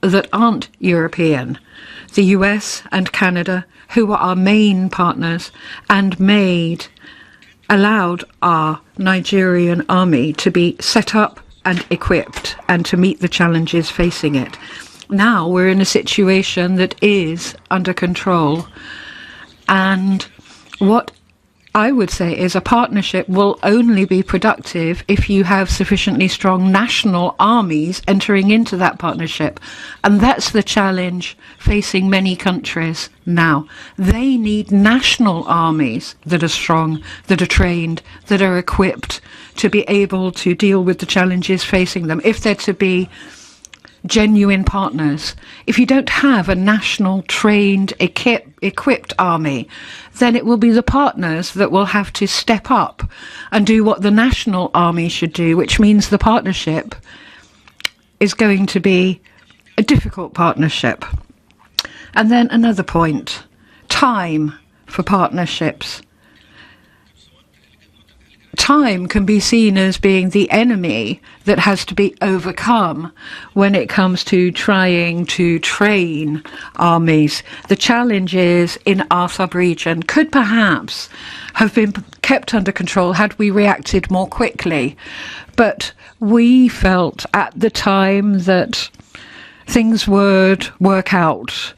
that aren't European. The US and Canada, who were our main partners and allowed our Nigerian army to be set up and equipped and to meet the challenges facing it. Now we're in a situation that is under control, and what I would say is a partnership will only be productive if you have sufficiently strong national armies entering into that partnership. And that's the challenge facing many countries now. They need national armies that are strong, that are trained, that are equipped to be able to deal with the challenges facing them. If they're to be genuine partners. If you don't have a national trained, equipped army, then it will be the partners that will have to step up and do what the national army should do, which means the partnership is going to be a difficult partnership. And then another point, time for partnerships. Time can be seen as being the enemy that has to be overcome when it comes to trying to train armies. The challenges in our sub-region could perhaps have been kept under control had we reacted more quickly. But we felt at the time that things would work out.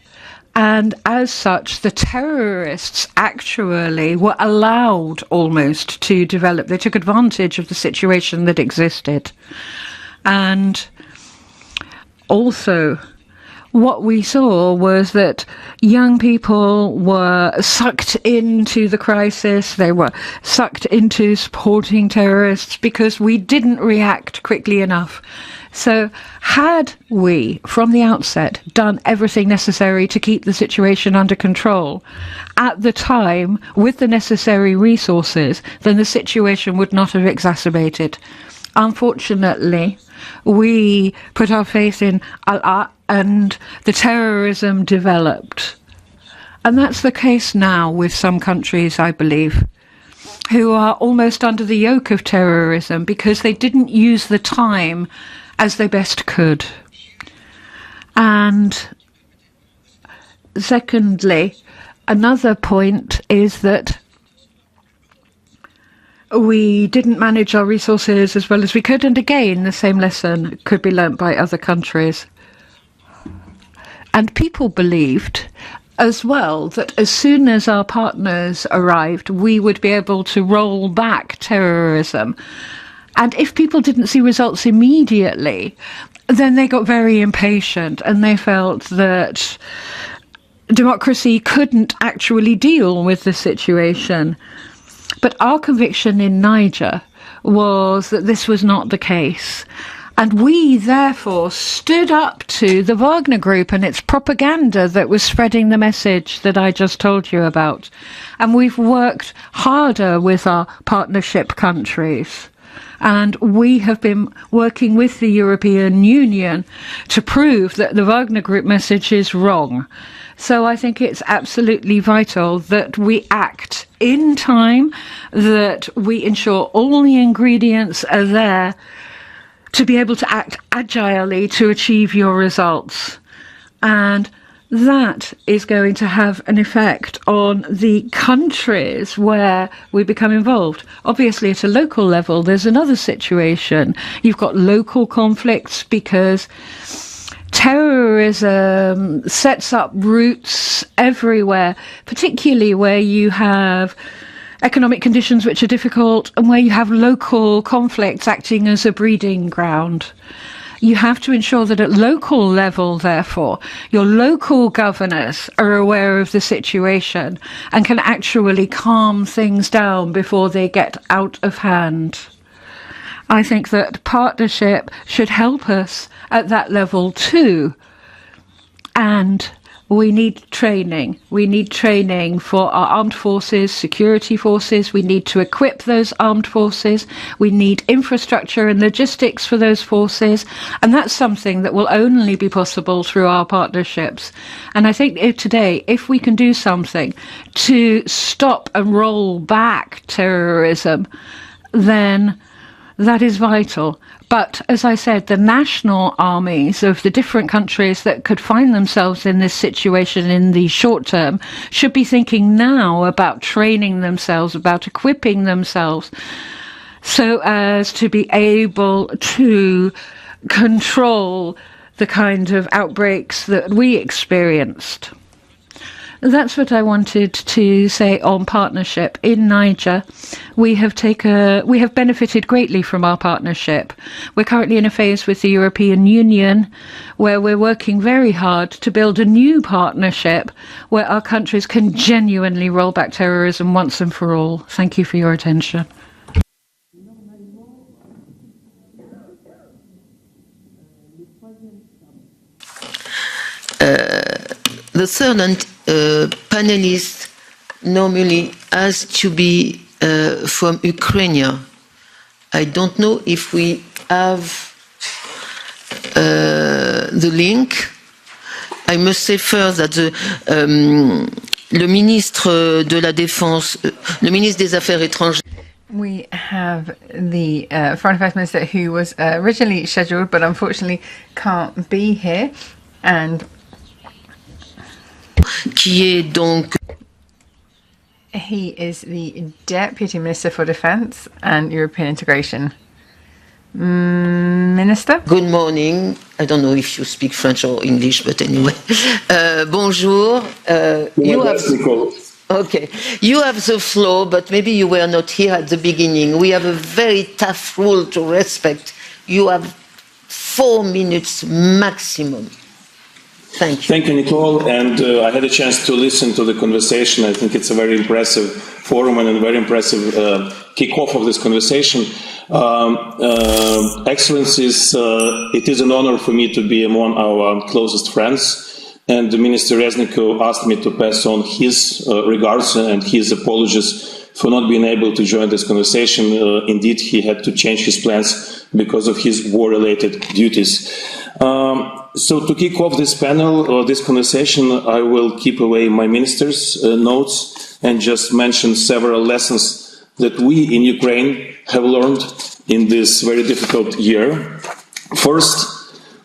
And as such, the terrorists actually were allowed almost to develop. They took advantage of the situation that existed. And also, what we saw was that young people were sucked into the crisis. They were sucked into supporting terrorists because we didn't react quickly enough. So had we, from the outset, done everything necessary to keep the situation under control at the time with the necessary resources, then the situation would not have exacerbated. Unfortunately, we put our faith in Allah and the terrorism developed. And that's the case now with some countries, I believe, who are almost under the yoke of terrorism because they didn't use the time as they best could. And secondly, another point is that we didn't manage our resources as well as we could. And again, the same lesson could be learnt by other countries. And people believed as well that as soon as our partners arrived, we would be able to roll back terrorism. And if people didn't see results immediately, then they got very impatient and they felt that democracy couldn't actually deal with the situation. But our conviction in Niger was that this was not the case. And we, therefore, stood up to the Wagner Group and its propaganda that was spreading the message that I just told you about. And we've worked harder with our partnership countries. And we have been working with the European Union to prove that the Wagner Group message is wrong. So I think it's absolutely vital that we act in time, that we ensure all the ingredients are there to be able to act agilely to achieve your results. And that is going to have an effect on the countries where we become involved. Obviously, at a local level, there's another situation. You've got local conflicts because terrorism sets up roots everywhere, particularly where you have economic conditions which are difficult and where you have local conflicts acting as a breeding ground. You have to ensure that at local level, therefore, your local governors are aware of the situation and can actually calm things down before they get out of hand. I think that partnership should help us at that level too. And we need training. We need training for our armed forces, security forces. We need to equip those armed forces. We need infrastructure and logistics for those forces. And that's something that will only be possible through our partnerships. And I think today, if we can do something to stop and roll back terrorism, then that is vital. But, as I said, the national armies of the different countries that could find themselves in this situation in the short term should be thinking now about training themselves, about equipping themselves, so as to be able to control the kind of outbreaks that we experienced. That's what I wanted to say on partnership. In Niger, we have benefited greatly from our partnership. We're currently in a phase with the European Union where we're working very hard to build a new partnership where our countries can genuinely roll back terrorism once and for all. Thank you for your attention. The third panelist normally has to be from Ukraine. I don't know if we have the link. I must say first that le ministre de la Défense, le ministre des Affaires étrangères. We have the Foreign Affairs Minister who was originally scheduled but unfortunately can't be here, and qui est donc he is the Deputy Minister for Defence and European Integration. Minister? Good morning. I don't know if you speak French or English, but anyway. Bonjour. You have the floor, but maybe you were not here at the beginning. We have a very tough rule to respect. You have 4 minutes maximum. Thank you. Thank you, Nicole. And I had a chance to listen to the conversation. I think it's a very impressive forum and a very impressive kick-off of this conversation. Excellencies, it is an honor for me to be among our closest friends. And Minister Reznikov asked me to pass on his regards and his apologies for not being able to join this conversation. Indeed, he had to change his plans because of his war-related duties. So to kick off this panel, or this conversation, I will keep away my minister's notes and just mention several lessons that we in Ukraine have learned in this very difficult year. First,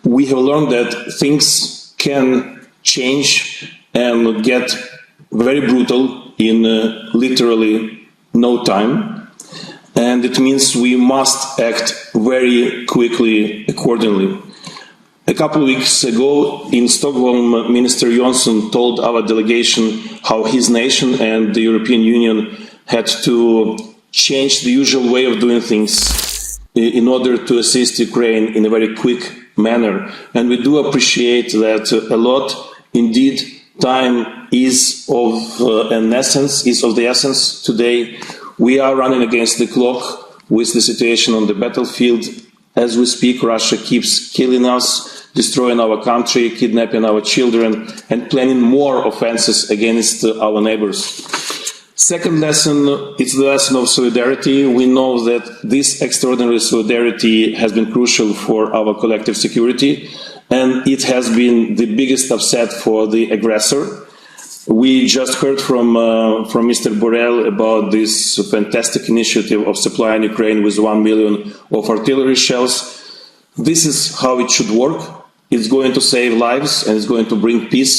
we have learned that things can change and get very brutal in literally no time. And it means we must act very quickly accordingly. A couple of weeks ago in Stockholm, Minister Johnson told our delegation how his nation and the European Union had to change the usual way of doing things in order to assist Ukraine in a very quick manner. And we do appreciate that a lot. Indeed, time is of the essence today. We are running against the clock with the situation on the battlefield. as we speak, Russia keeps killing us, destroying our country, kidnapping our children, and planning more offenses against our neighbors. Second lesson, it's the lesson of solidarity. We know that this extraordinary solidarity has been crucial for our collective security, and it has been the biggest upset for the aggressor. We just heard from Mr. Borrell about this fantastic initiative of supplying Ukraine with 1 million of artillery shells. This is how it should work. It's going to save lives and it's going to bring peace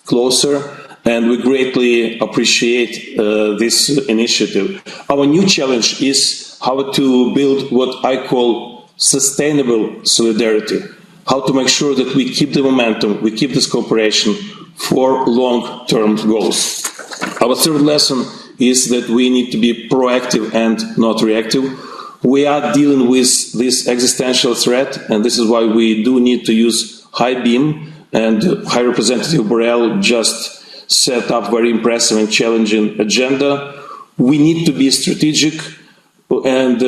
closer, and we greatly appreciate this initiative. Our new challenge is how to build what I call sustainable solidarity, how to make sure that we keep the momentum, we keep this cooperation for long-term goals. Our third lesson is that we need to be proactive and not reactive. We are dealing with this existential threat, and this is why we do need to use high beam, and High Representative Borrell just set up very impressive and challenging agenda. We need to be strategic, and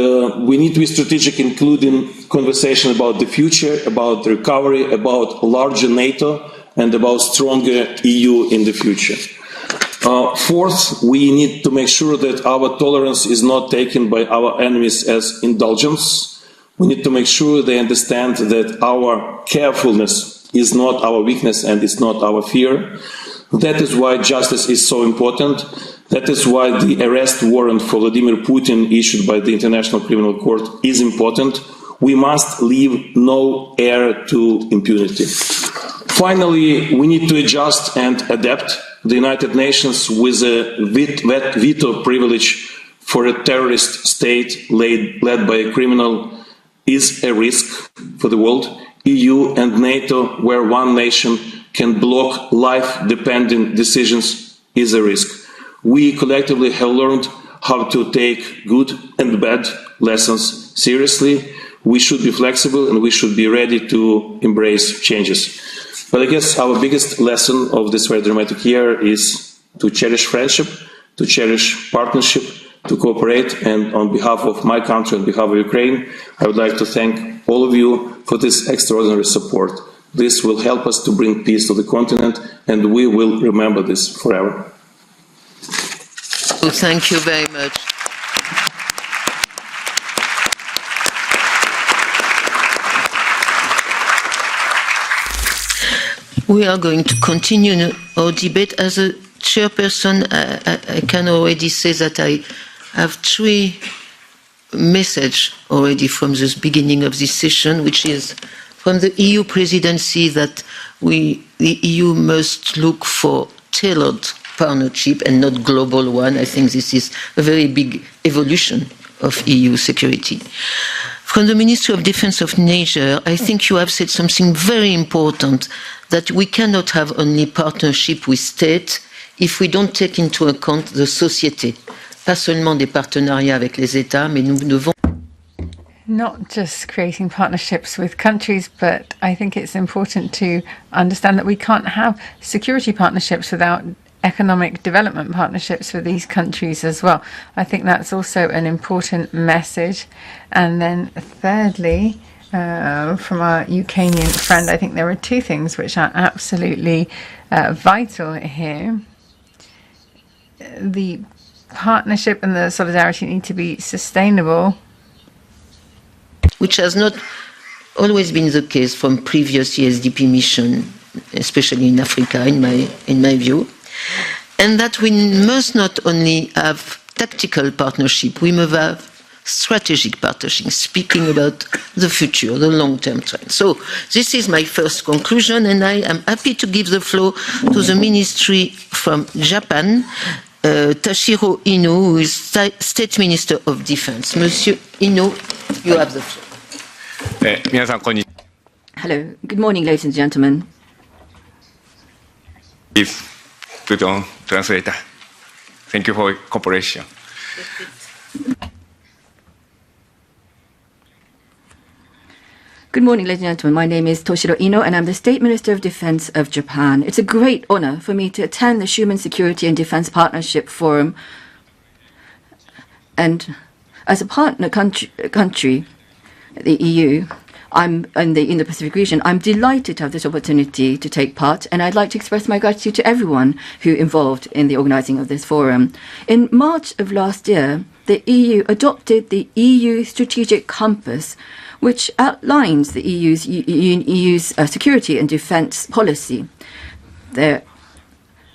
we need to be strategic, including conversation about the future, about the recovery, about larger NATO, and about stronger EU in the future. Fourth, we need to make sure that our tolerance is not taken by our enemies as indulgence. We need to make sure they understand that our carefulness is not our weakness and it's not our fear. That is why justice is so important. That is why the arrest warrant for Vladimir Putin issued by the International Criminal Court is important. We must leave no heir to impunity. Finally, we need to adjust and adapt. The United Nations, with a veto privilege for a terrorist state led by a criminal, is a risk for the world. EU and NATO, where one nation can block life-dependent decisions, is a risk. We collectively have learned how to take good and bad lessons seriously. We should be flexible and we should be ready to embrace changes. But I guess our biggest lesson of this very dramatic year is to cherish friendship, to cherish partnership, to cooperate. And on behalf of my country, on behalf of Ukraine, I would like to thank all of you for this extraordinary support. This will help us to bring peace to the continent, and we will remember this forever. Well, thank you very much. We are going to continue our debate. As a chairperson, I can already say that I have 3 messages already from the beginning of this session, which is from the EU presidency that the EU must look for tailored partnership and not global one. I think this is a very big evolution of EU security. From the Ministry of Defense of Niger, I think you have said something very important, that we cannot have only partnership with states if we don't take into account the société. Pas seulement des partenariats avec les États, mais nous devons... Not just creating partnerships with countries, but I think it's important to understand that we can't have security partnerships without economic development partnerships with these countries as well. I think that's also an important message. And then thirdly, from our Ukrainian friend, I think there are 2 things which are absolutely vital here. The partnership and the solidarity need to be sustainable, which has not always been the case from previous ESDP mission, especially in Africa, in my view. And that we must not only have tactical partnership, we must have strategic partnership, speaking about the future, the long-term trend. So this is my first conclusion, and I am happy to give the floor to the ministry from Japan, Tashiro Ino, who is State Minister of Defense. Monsieur Ino, you have the floor. Hello, good morning, ladies and gentlemen. To the translator. Thank you for your cooperation. Good morning, ladies and gentlemen. My name is Toshiro Ino, and I'm the State Minister of Defense of Japan. It's a great honor for me to attend the Schuman Security and Defense Partnership Forum. And as a partner country, the EU, I'm in the Indo-Pacific region. I'm delighted to have this opportunity to take part, and I'd like to express my gratitude to everyone who involved in the organising of this forum. In March of last year, the EU adopted the EU Strategic Compass, which outlines the EU's security and defence policy. There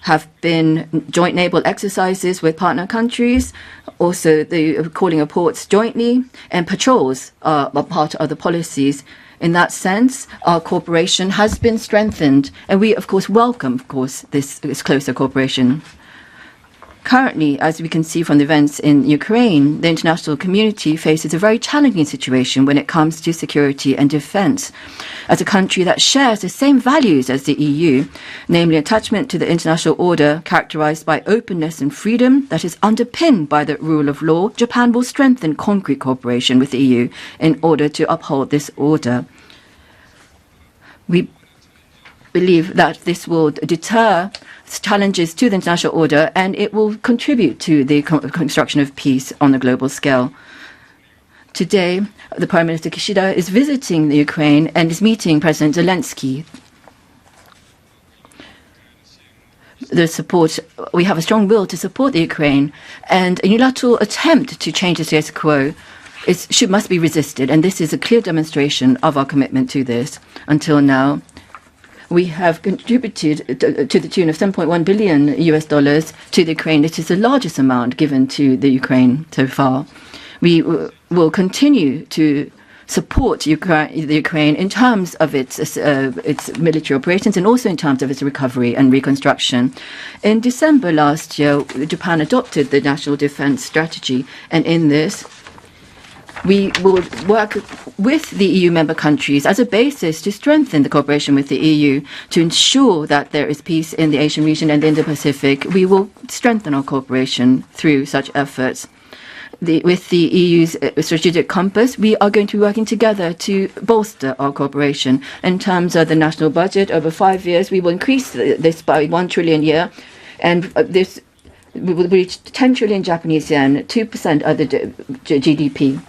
have been joint naval exercises with partner countries, also the calling of ports jointly, and patrols are part of the policies. In that sense, our cooperation has been strengthened, and we, of course, welcome, this closer cooperation. Currently, as we can see from the events in Ukraine, the international community faces a very challenging situation when it comes to security and defence. As a country that shares the same values as the EU, namely attachment to the international order characterised by openness and freedom that is underpinned by the rule of law, Japan will strengthen concrete cooperation with the EU in order to uphold this order. We believe that this will deter challenges to the international order, and it will contribute to the construction of peace on a global scale. Today, the Prime Minister Kishida is visiting the Ukraine and is meeting President Zelensky. We have a strong will to support the Ukraine, and a unilateral attempt to change the status quo must be resisted, and this is a clear demonstration of our commitment to this. Until now, we have contributed to the tune of $7.1 billion to the Ukraine. It is the largest amount given to the Ukraine so far. We will continue to support the Ukraine in terms of its military operations and also in terms of its recovery and reconstruction. In December last year, Japan adopted the National Defense Strategy, and in this, we will work with the EU member countries as a basis to strengthen the cooperation with the EU to ensure that there is peace in the Asian region and the Indo-Pacific. We will strengthen our cooperation through such efforts. With the EU's strategic compass, we are going to be working together to bolster our cooperation. In terms of the national budget, over 5 years, we will increase this by 1 trillion a year, and this will reach 10 trillion Japanese yen, 2% of the GDP.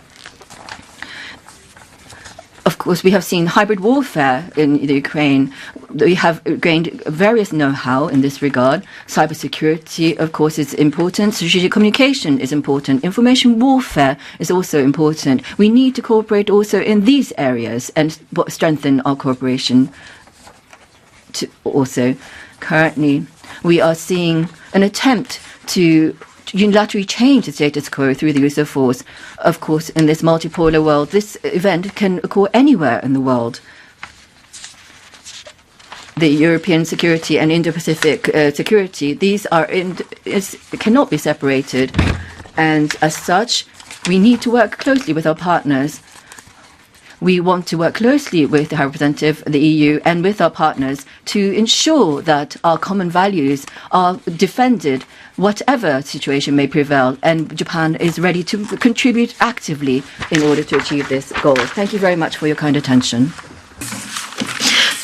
Of course, we have seen hybrid warfare in the Ukraine. We have gained various know-how in this regard. Cybersecurity, of course, is important. Strategic communication is important. Information warfare is also important. We need to cooperate also in these areas and strengthen our cooperation. Also, currently, we are seeing an attempt to unilaterally change the status quo through the use of force. Of course, in this multipolar world, this event can occur anywhere in the world. The European security and Indo-Pacific security, these cannot be separated. And as such, we need to work closely with our partners. We want to work closely with the High Representative, the EU, and with our partners to ensure that our common values are defended, whatever situation may prevail. And Japan is ready to contribute actively in order to achieve this goal. Thank you very much for your kind attention.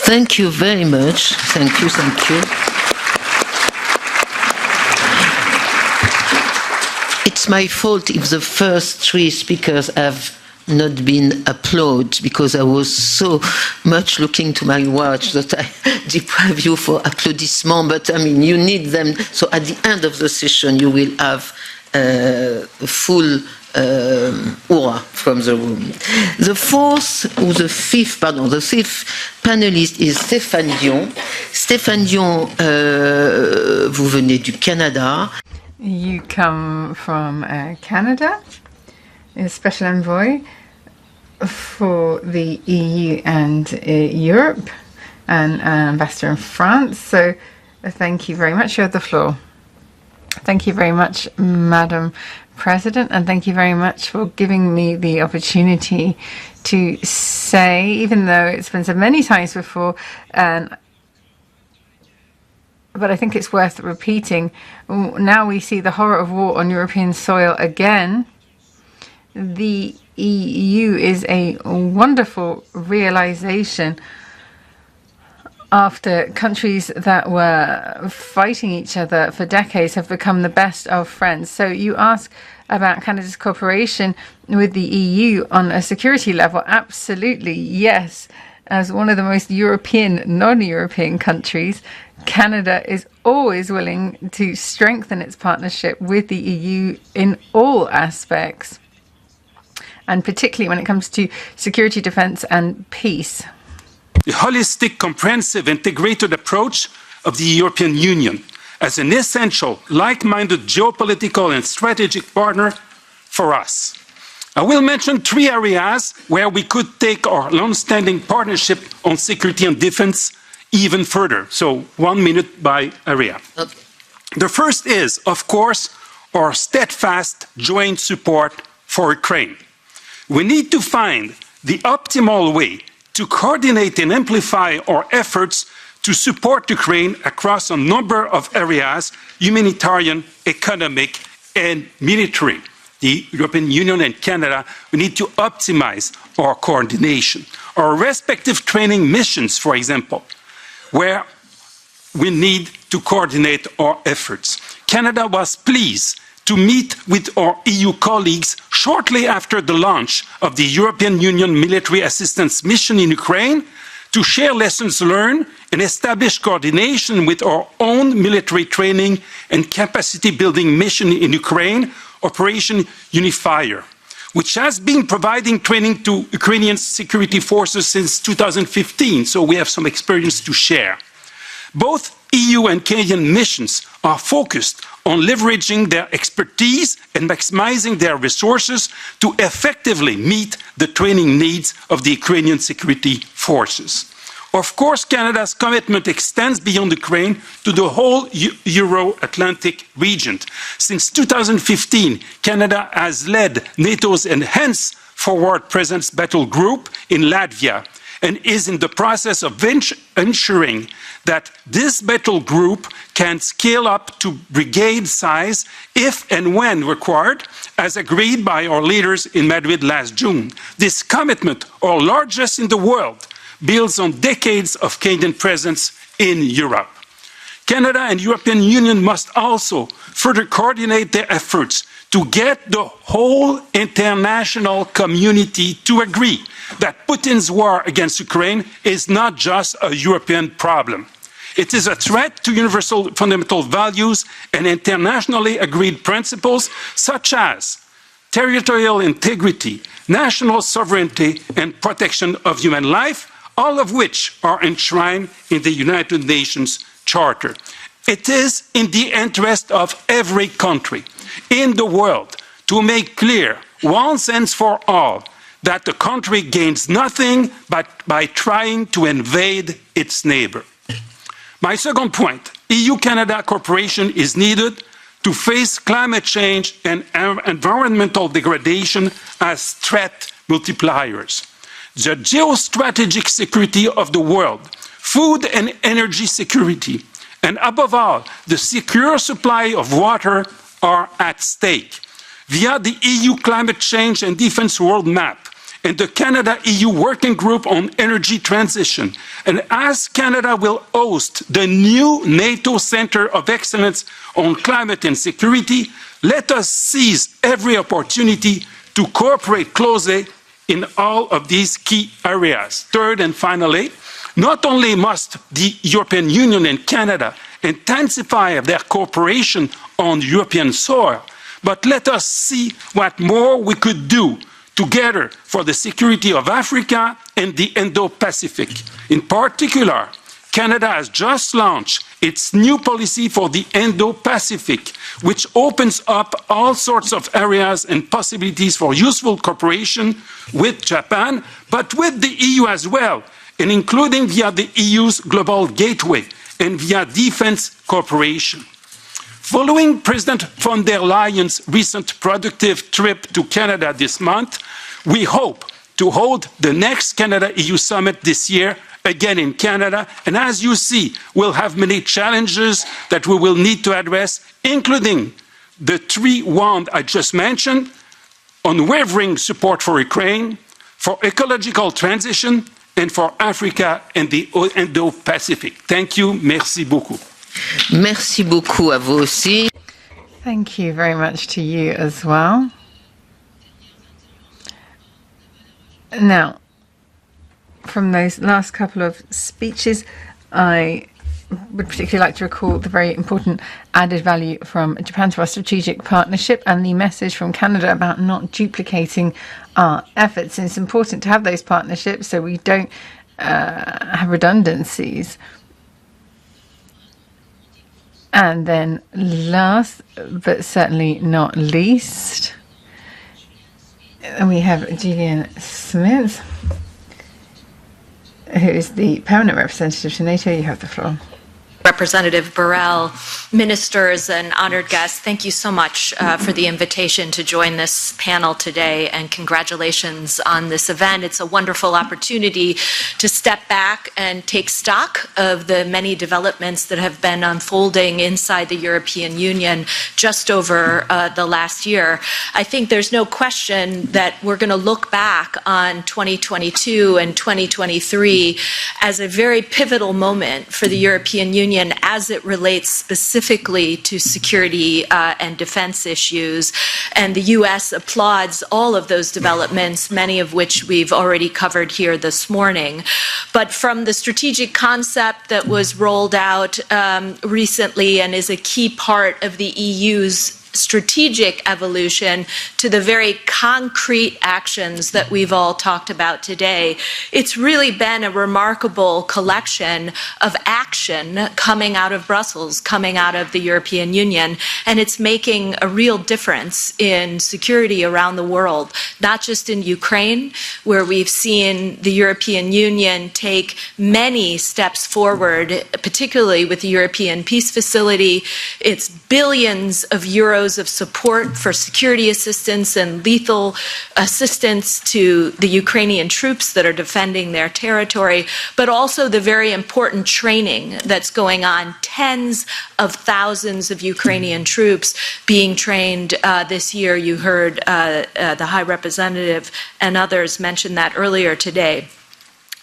Thank you very much. Thank you, thank you. It's my fault if the first three speakers have not been applauded, because I was so much looking to my watch that I deprive you for applaudissements, but I mean, you need them. So at the end of the session, you will have a full aura from the room. The fifth panelist is Stéphane Dion. Stéphane Dion, vous venez du Canada. You come from Canada, a special envoy for the EU and Europe, and ambassador in France. So thank you very much. You have the floor. Thank you very much, Madam President, and thank you very much for giving me the opportunity to say, even though it's been said many times before, but I think it's worth repeating. Now we see the horror of war on European soil again. The EU is a wonderful realization after countries that were fighting each other for decades have become the best of friends. So you ask about Canada's cooperation with the EU on a security level, absolutely, yes. As one of the most European, non-European countries, Canada is always willing to strengthen its partnership with the EU in all aspects, and particularly when it comes to security, defence and peace. The holistic, comprehensive, integrated approach of the European Union as an essential, like-minded geopolitical and strategic partner for us. I will mention 3 areas where we could take our long-standing partnership on security and defense even further. So 1 minute by area. Okay. The first is, of course, our steadfast joint support for Ukraine. We need to find the optimal way to coordinate and amplify our efforts to support Ukraine across a number of areas: humanitarian, economic, and military. The European Union and Canada, we need to optimize our coordination. Our respective training missions, for example, where we need to coordinate our efforts. Canada was pleased to meet with our EU colleagues shortly after the launch of the European Union Military Assistance Mission in Ukraine to share lessons learned and establish coordination with our own military training and capacity building mission in Ukraine, Operation Unifier, which has been providing training to Ukrainian security forces since 2015, so we have some experience to share. Both EU and Canadian missions are focused on leveraging their expertise and maximizing their resources to effectively meet the training needs of the Ukrainian security forces. Of course, Canada's commitment extends beyond Ukraine to the whole Euro-Atlantic region. Since 2015, Canada has led NATO's Enhanced Forward Presence Battle Group in Latvia and is in the process of ensuring that this battle group can scale up to brigade size if and when required, as agreed by our leaders in Madrid last June. This commitment, our largest in the world, builds on decades of Canadian presence in Europe. Canada and European Union must also further coordinate their efforts to get the whole international community to agree that Putin's war against Ukraine is not just a European problem. It is a threat to universal fundamental values and internationally agreed principles such as territorial integrity, national sovereignty, and protection of human life, all of which are enshrined in the United Nations Charter. It is in the interest of every country in the world to make clear once and for all that the country gains nothing but by trying to invade its neighbor. My second point, EU-Canada cooperation is needed to face climate change and environmental degradation as threat multipliers. The geostrategic security of the world, food and energy security, and above all, the secure supply of water are at stake. Via the EU Climate Change and Defence Roadmap and the Canada-EU Working Group on Energy Transition, and as Canada will host the new NATO Centre of Excellence on Climate and Security, let us seize every opportunity to cooperate closely in all of these key areas. Third and finally, not only must the European Union and Canada intensify their cooperation on European soil, but let us see what more we could do together for the security of Africa and the Indo-Pacific. In particular, Canada has just launched its new policy for the Indo-Pacific, which opens up all sorts of areas and possibilities for useful cooperation with Japan, but with the EU as well, and including via the EU's Global Gateway and via defense cooperation. Following President von der Leyen's recent productive trip to Canada this month, we hope to hold the next Canada-EU summit this year, again in Canada, and as you see, we'll have many challenges that we will need to address, including the 3 I just mentioned: unwavering support for Ukraine, for ecological transition, and for Africa and the Indo-Pacific. Thank you. Merci beaucoup. Merci beaucoup à vous aussi. Thank you very much to you as well. Now, from those last couple of speeches, I would particularly like to recall the very important added value from Japan to our strategic partnership and the message from Canada about not duplicating our efforts. And it's important to have those partnerships so we don't have redundancies. And then last, but certainly not least, we have Gillian Smith, who is the permanent representative to NATO. You have the floor. Representative Borrell, ministers and honored guests, thank you so much for the invitation to join this panel today, and congratulations on this event. It's a wonderful opportunity to step back and take stock of the many developments that have been unfolding inside the European Union just over the last year. I think there's no question that we're going to look back on 2022 and 2023 as a very pivotal moment for the European Union as it relates specifically to security and defense issues. And the U.S. applauds all of those developments, many of which we've already covered here this morning. But from the strategic concept that was rolled out recently and is a key part of the EU's strategic evolution to the very concrete actions that we've all talked about today, it's really been a remarkable collection of action coming out of Brussels, coming out of the European Union, and it's making a real difference in security around the world, not just in Ukraine, where we've seen the European Union take many steps forward, particularly with the European Peace Facility. It's billions of euros of support for security assistance and lethal assistance to the Ukrainian troops that are defending their territory, but also the very important training that's going on. Tens of thousands of Ukrainian troops being trained this year. You heard the High Representative and others mention that earlier today.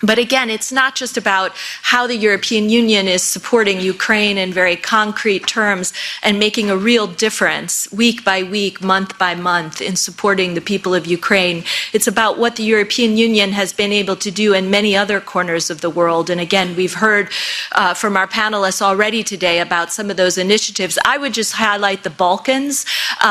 But again, it's not just about how the European Union is supporting Ukraine in very concrete terms and making a real difference week by week, month by month in supporting the people of Ukraine. It's about what the European Union has been able to do in many other corners of the world. And again, we've heard from our panelists already today about some of those initiatives. I would just highlight the Balkans,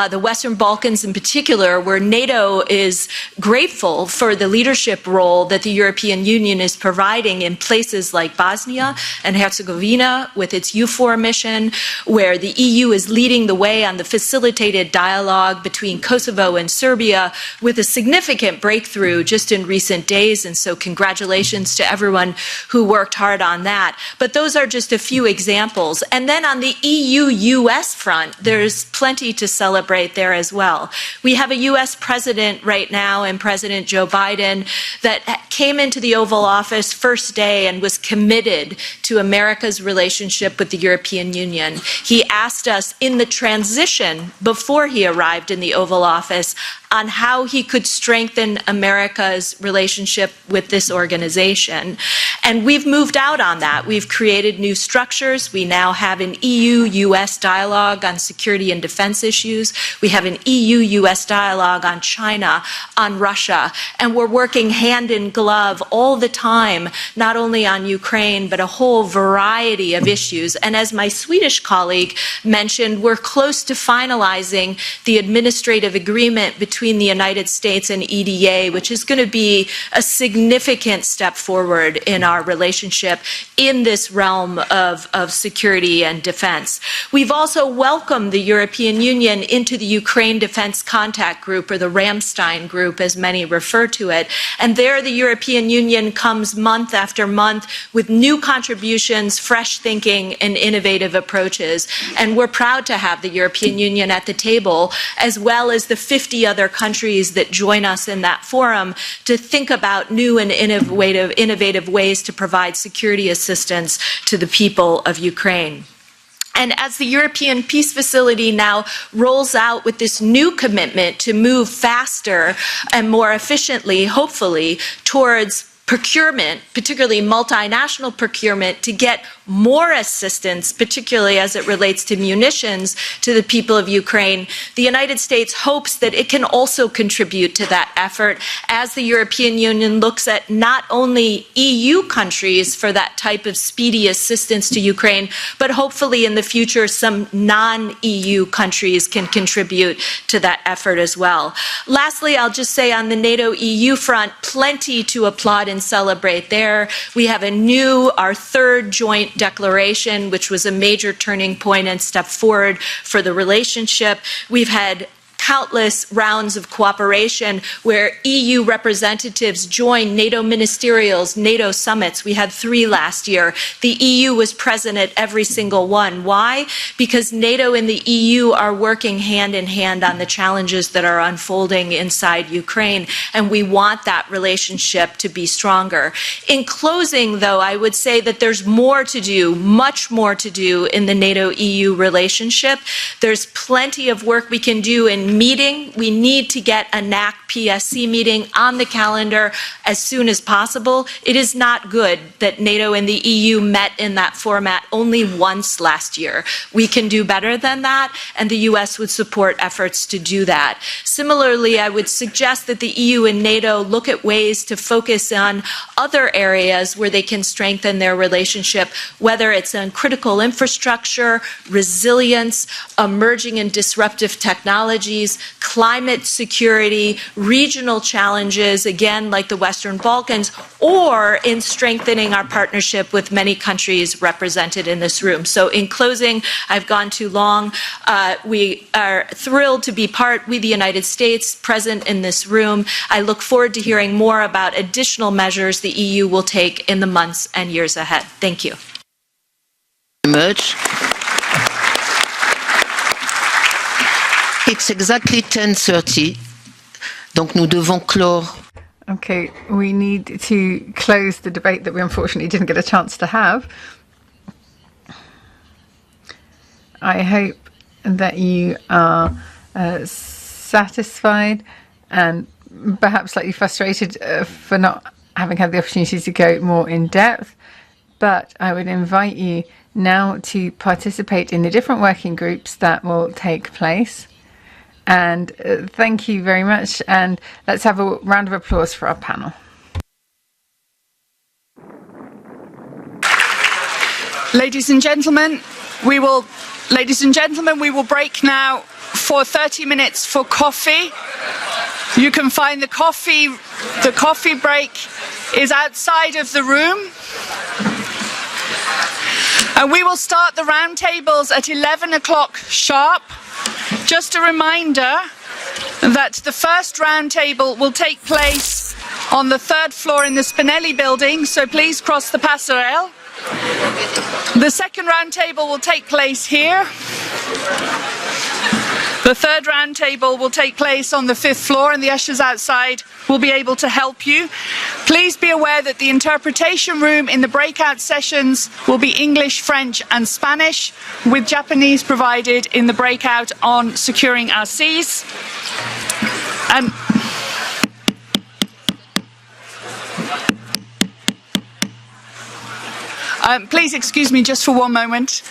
the Western Balkans in particular, where NATO is grateful for the leadership role that the European Union is providing in places like Bosnia and Herzegovina with its EUFOR mission, where the EU is leading the way on the facilitated dialogue between Kosovo and Serbia with a significant breakthrough just in recent days. And so congratulations to everyone who worked hard on that. But those are just a few examples. And then on the EU-US front, there's plenty to celebrate there as well. We have a US president right now, and President Joe Biden, that came into the Oval Office first day and was committed to America's relationship with the European Union. He asked us in the transition before he arrived in the Oval Office on how he could strengthen America's relationship with this organization. And we've moved out on that. We've created new structures. We now have an EU-US dialogue on security and defense issues. We have an EU-US dialogue on China, on Russia, and we're working hand in glove all the time, not only on Ukraine, but a whole variety of issues. And as my Swedish colleague mentioned, we're close to finalizing the administrative agreement between the United States and EDA, which is going to be a significant step forward in our relationship in this realm of security and defense. We've also welcomed the European Union into the Ukraine Defense Contact Group, or the Ramstein Group, as many refer to it. And there the European Union comes month after month with new contributions, fresh thinking, and innovative approaches. And we're proud to have the European Union at the table, as well as the 50 other countries that join us in that forum, to think about new and innovative ways to provide security assistance to the people of Ukraine. And as the European Peace Facility now rolls out with this new commitment to move faster and more efficiently, hopefully, towards procurement, particularly multinational procurement, to get more assistance, particularly as it relates to munitions, to the people of Ukraine. The United States hopes that it can also contribute to that effort as the European Union looks at not only EU countries for that type of speedy assistance to Ukraine, but hopefully in the future some non-EU countries can contribute to that effort as well. Lastly, I'll just say on the NATO-EU front, plenty to applaud and celebrate there. We have our third joint declaration, which was a major turning point and step forward for the relationship. We've had countless rounds of cooperation where EU representatives join NATO ministerials, NATO summits. We had 3 last year. The EU was present at every single one. Why? Because NATO and the EU are working hand in hand on the challenges that are unfolding inside Ukraine, and we want that relationship to be stronger. In closing, though, I would say that there's more to do, much more to do in the NATO-EU relationship. There's plenty of work we can do in meeting. We need to get a NAC PSC meeting on the calendar as soon as possible. It is not good that NATO and the EU met in that format only once last year. We can do better than that, and the US would support efforts to do that. Similarly, I would suggest that the EU and NATO look at ways to focus on other areas where they can strengthen their relationship, whether it's on critical infrastructure, resilience, emerging and disruptive technologies, climate security, regional challenges, again, like the Western Balkans, or in strengthening our partnership with many countries represented in this room. So in closing, I've gone too long. We are thrilled to be with the United States present in this room. I look forward to hearing more about additional measures the EU will take in the months and years ahead. Thank you. Much. It's exactly 10:30, donc nous devons clore. Okay, we need to close the debate that we unfortunately didn't get a chance to have. I hope that you are satisfied and perhaps slightly frustrated for not having had the opportunity to go more in depth, but I would invite you now to participate in the different working groups that will take place. And thank you very much, and let's have a round of applause for our panel. Ladies and gentlemen, we will break now for 30 minutes for coffee. You can find the coffee break is outside of the room. And we will start the roundtables at 11 o'clock sharp. Just a reminder that the first roundtable will take place on the 3rd floor in the Spinelli building, so please cross the passerelle. The second roundtable will take place here. The third roundtable will take place on the 5th floor, and the ushers outside will be able to help you. Please be aware that the interpretation room in the breakout sessions will be English, French and Spanish, with Japanese provided in the breakout on securing our seas. And please excuse me just for one moment.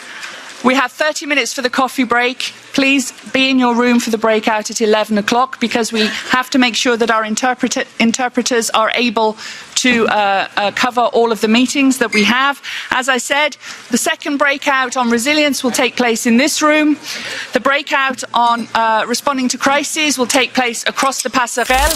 We have 30 minutes for the coffee break. Please be in your room for the breakout at 11 o'clock because we have to make sure that our interpreters are able to cover all of the meetings that we have. As I said, the second breakout on resilience will take place in this room. The breakout on responding to crises will take place across the passerelle,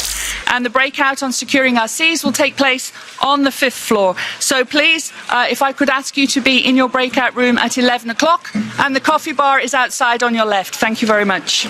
and the breakout on securing our seas will take place on the 5th floor. So please, if I could ask you to be in your breakout room at 11 o'clock, and the coffee bar is outside on your left. Thank you very much.